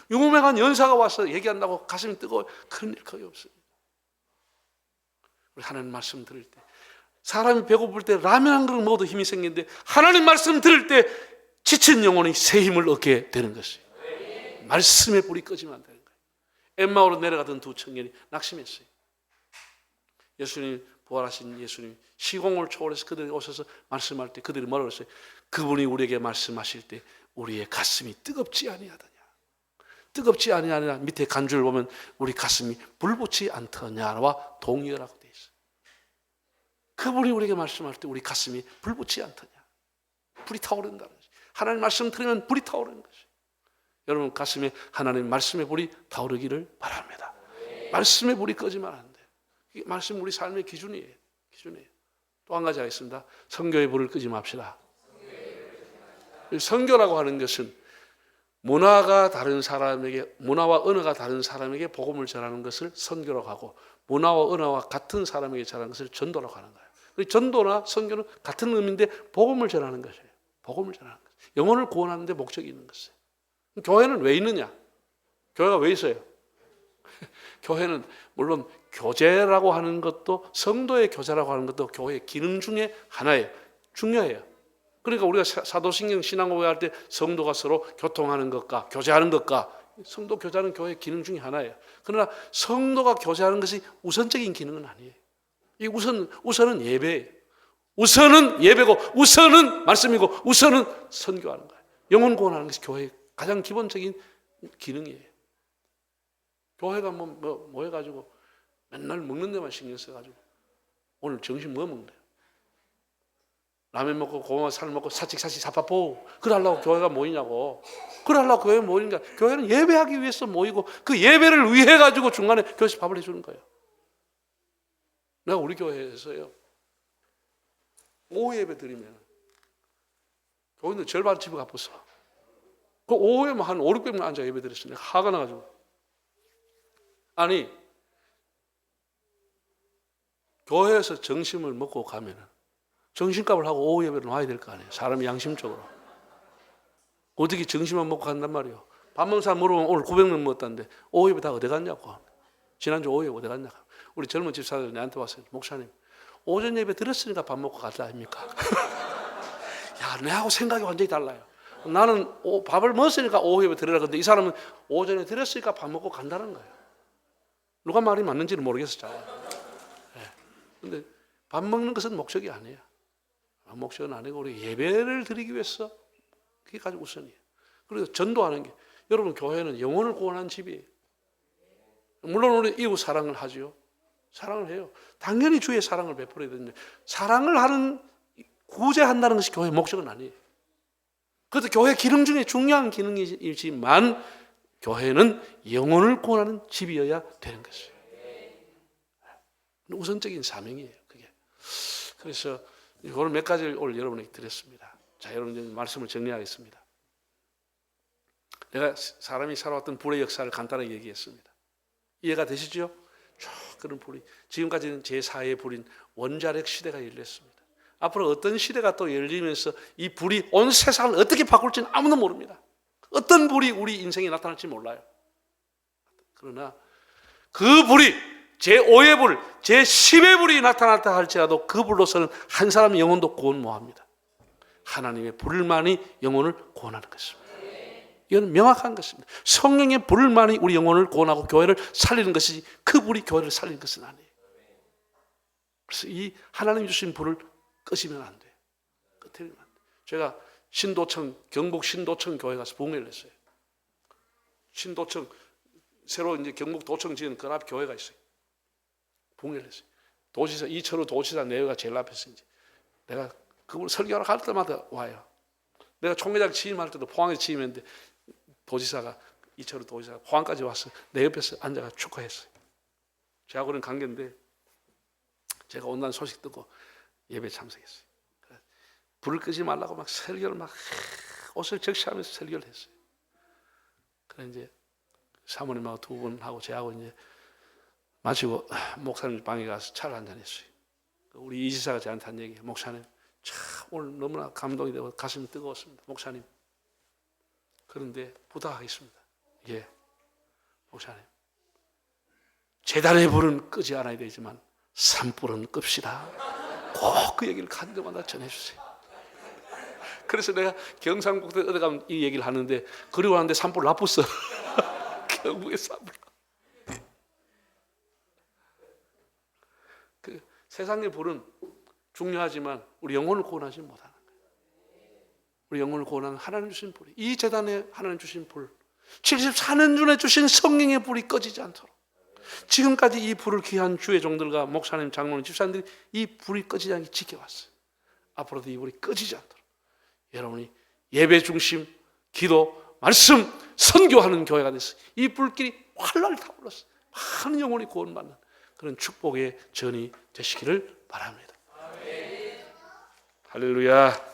유명한 연사가 와서 얘기한다고 가슴이 뜨거워요. 그런 일 거의 없습니다. 우리 하나님 말씀 들을 때 사람이 배고플 때 라면 한 그릇 먹어도 힘이 생기는데 하나님 말씀 들을 때 지친 영혼이 새 힘을 얻게 되는 것이에요. 말씀의 불이 꺼지면 안 되는 거예요. 엠마오로 내려가던 두 청년이 낙심했어요. 예수님 부활하신 예수님 시공을 초월해서 그들이 오셔서 말씀할 때 그들이 뭐라고 했어요? 그분이 우리에게 말씀하실 때 우리의 가슴이 뜨겁지 아니하더냐. 뜨겁지 아니하냐. 밑에 간주를 보면 우리 가슴이 불붙지 않더냐와 동의어라고 되어 있어요. 그분이 우리에게 말씀할 때 우리 가슴이 불붙지 않더냐. 불이 타오른다는 거죠. 하나님 말씀 들으면 불이 타오르는 거죠. 여러분 가슴에 하나님 말씀의 불이 타오르기를 바랍니다. 말씀의 불이 꺼지면 안 돼요. 이게 말씀 우리 삶의 기준이에요. 또 한 가지 하겠습니다. 선교의 불을 끄지 맙시다. 선교라고 하는 것은 문화와 언어가 다른 사람에게 복음을 전하는 것을 선교라고 하고 문화와 언어가 같은 사람에게 전하는 것을 전도라고 하는 거예요. 전도나 선교는 같은 의미인데 복음을 전하는 것이에요. 복음을 전하는 것. 영혼을 구원하는 데 목적이 있는 것이에요. 교회는 왜 있느냐? 교회가 왜 있어요? 교회는 물론 교제라고 하는 것도 성도의 교제라고 하는 것도 교회의 기능 중에 하나예요. 중요해요. 그러니까 우리가 사도신경 신앙고백 할 때 성도가 서로 교통하는 것과 교제하는 것과 성도 교제하는 교회의 기능 중에 하나예요. 그러나 성도가 교제하는 것이 우선적인 기능은 아니에요. 이 우선은 예배예요. 우선은 예배고 우선은 말씀이고 우선은 선교하는 거예요. 영혼 구원하는 것이 교회의 가장 기본적인 기능이에요. 교회가 뭐 해가지고 맨날 먹는 데만 신경 써가지고 오늘 점심 뭐 먹는데요? 라면 먹고 고구마 살 먹고 사칙사치 사파포 그러려고 교회가 모이냐고. 그러려고 교회 모이는 게 교회는 예배하기 위해서 모이고 그 예배를 위해 가지고 중간에 교회에서 밥을 해주는 거예요. 내가 우리 교회에서요 오후 예배 드리면 교인들 절반 집에 가버렸어. 그 오후에 한 5, 600명 앉아 예배 드렸어요. 내가 화가 나가지고. 아니 교회에서 점심을 먹고 가면은 점심값을 하고 오후 예배를 놔야 될 거 아니에요. 사람이 양심적으로. 어떻게 점심만 먹고 간단 말이에요. 밥 먹는 사람 물어보면 오늘 900명 먹었다는데 오후 예배 다 어디 갔냐고. 지난주 오후 예배 어디 갔냐고. 우리 젊은 집사들 내한테 왔어요. 목사님 오전 예배 들었으니까 밥 먹고 갔다 아닙니까? 야, 내하고 생각이 완전히 달라요. 나는 밥을 먹었으니까 오후 예배 들으라 근데 이 사람은 오전에 들었으니까 밥 먹고 간다는 거예요. 누가 말이 맞는지는 모르겠어요. 근데 밥 먹는 것은 목적이 아니에요. 목적은 아니고 우리 예배를 드리기 위해서 그게 가장 우선이에요. 그리고 전도하는 게 여러분 교회는 영혼을 구원한 집이에요. 물론 우리 이웃 사랑을 하죠. 사랑을 해요. 당연히 주의 사랑을 베풀어야 되는데 사랑을 하는 구제한다는 것이 교회의 목적은 아니에요. 그것도 교회 기능 중에 중요한 기능이지만 교회는 영혼을 구원하는 집이어야 되는 것이에요. 우선적인 사명이에요. 그게. 그래서 이걸 몇 가지를 오늘 여러분에게 드렸습니다. 자, 여러분 이제 말씀을 정리하겠습니다. 내가 사람이 살아왔던 불의 역사를 간단하게 얘기했습니다. 이해가 되시죠? 쭉 그런 불이 지금까지는 제4의 불인 원자력 시대가 열렸습니다. 앞으로 어떤 시대가 또 열리면서 이 불이 온 세상을 어떻게 바꿀지는 아무도 모릅니다. 어떤 불이 우리 인생에 나타날지 몰라요. 그러나 그 불이 제5의 불, 제10의 불이 나타났다 할지라도 그 불로서는 한 사람의 영혼도 구원 못합니다. 하나님의 불만이 영혼을 구원하는 것입니다. 이건 명확한 것입니다. 성령의 불만이 우리 영혼을 구원하고 교회를 살리는 것이지 그 불이 교회를 살리는 것은 아니에요. 그래서 이 하나님 주신 불을 끄시면 안 돼요. 끄트리면 안 돼요. 제가 신도청, 경북 신도청 교회 가서 봉회를 했어요. 신도청, 새로 이제 경북 도청 지은 그 앞 교회가 있어요. 봉회를 했어요. 도지사, 이철우 도지사 내외가 제일 앞에서 이제 내가 그걸 설교하러 갈 때마다 와요. 내가 총회장 취임할 때도 포항에 취임했는데 도지사가, 이철우 도지사가 포항까지 와서 내 옆에서 앉아가 축하했어요. 저하고는 관계인데 제가 온다는 소식 듣고 예배 참석했어요. 불을 끄지 말라고 막 설교를 막 옷을 적시하면서 설교를 했어요. 그래 이제 사모님하고 두 분하고 저하고 이제 마치고 목사님 방에 가서 차를 한잔 했어요. 우리 이지사가 저한테 한 얘기예요. 목사님, 참 오늘 너무나 감동이 되고 가슴이 뜨거웠습니다. 목사님, 그런데 부탁하겠습니다. 예, 목사님, 재단의 불은 끄지 않아야 되지만 산불은 끕시다. 꼭 그 얘기를 가는 데마다 전해주세요. 그래서 내가 경상북도에 어디 가면 이 얘기를 하는데 그리고 하는데 산불 나빴어. 경북에 산불. 그 세상의 불은 중요하지만 우리 영혼을 구원하지 못하는 거예요. 우리 영혼을 구원하는 하나님 주신 불이, 이 재단에 하나님 주신 불, 74년 전에 주신 성령의 불이 꺼지지 않도록 지금까지 이 불을 귀한 주의 종들과 목사님, 장로님, 집사님들이 이 불이 꺼지지 않게 지켜왔어요. 앞으로도 이 불이 꺼지지 않도록 여러분이 예배 중심, 기도, 말씀, 선교하는 교회가 됐어요. 이 불길이 활활 타올랐어요. 많은 영혼이 구원받는 그런 축복의 전이 되시기를 바랍니다. 할렐루야.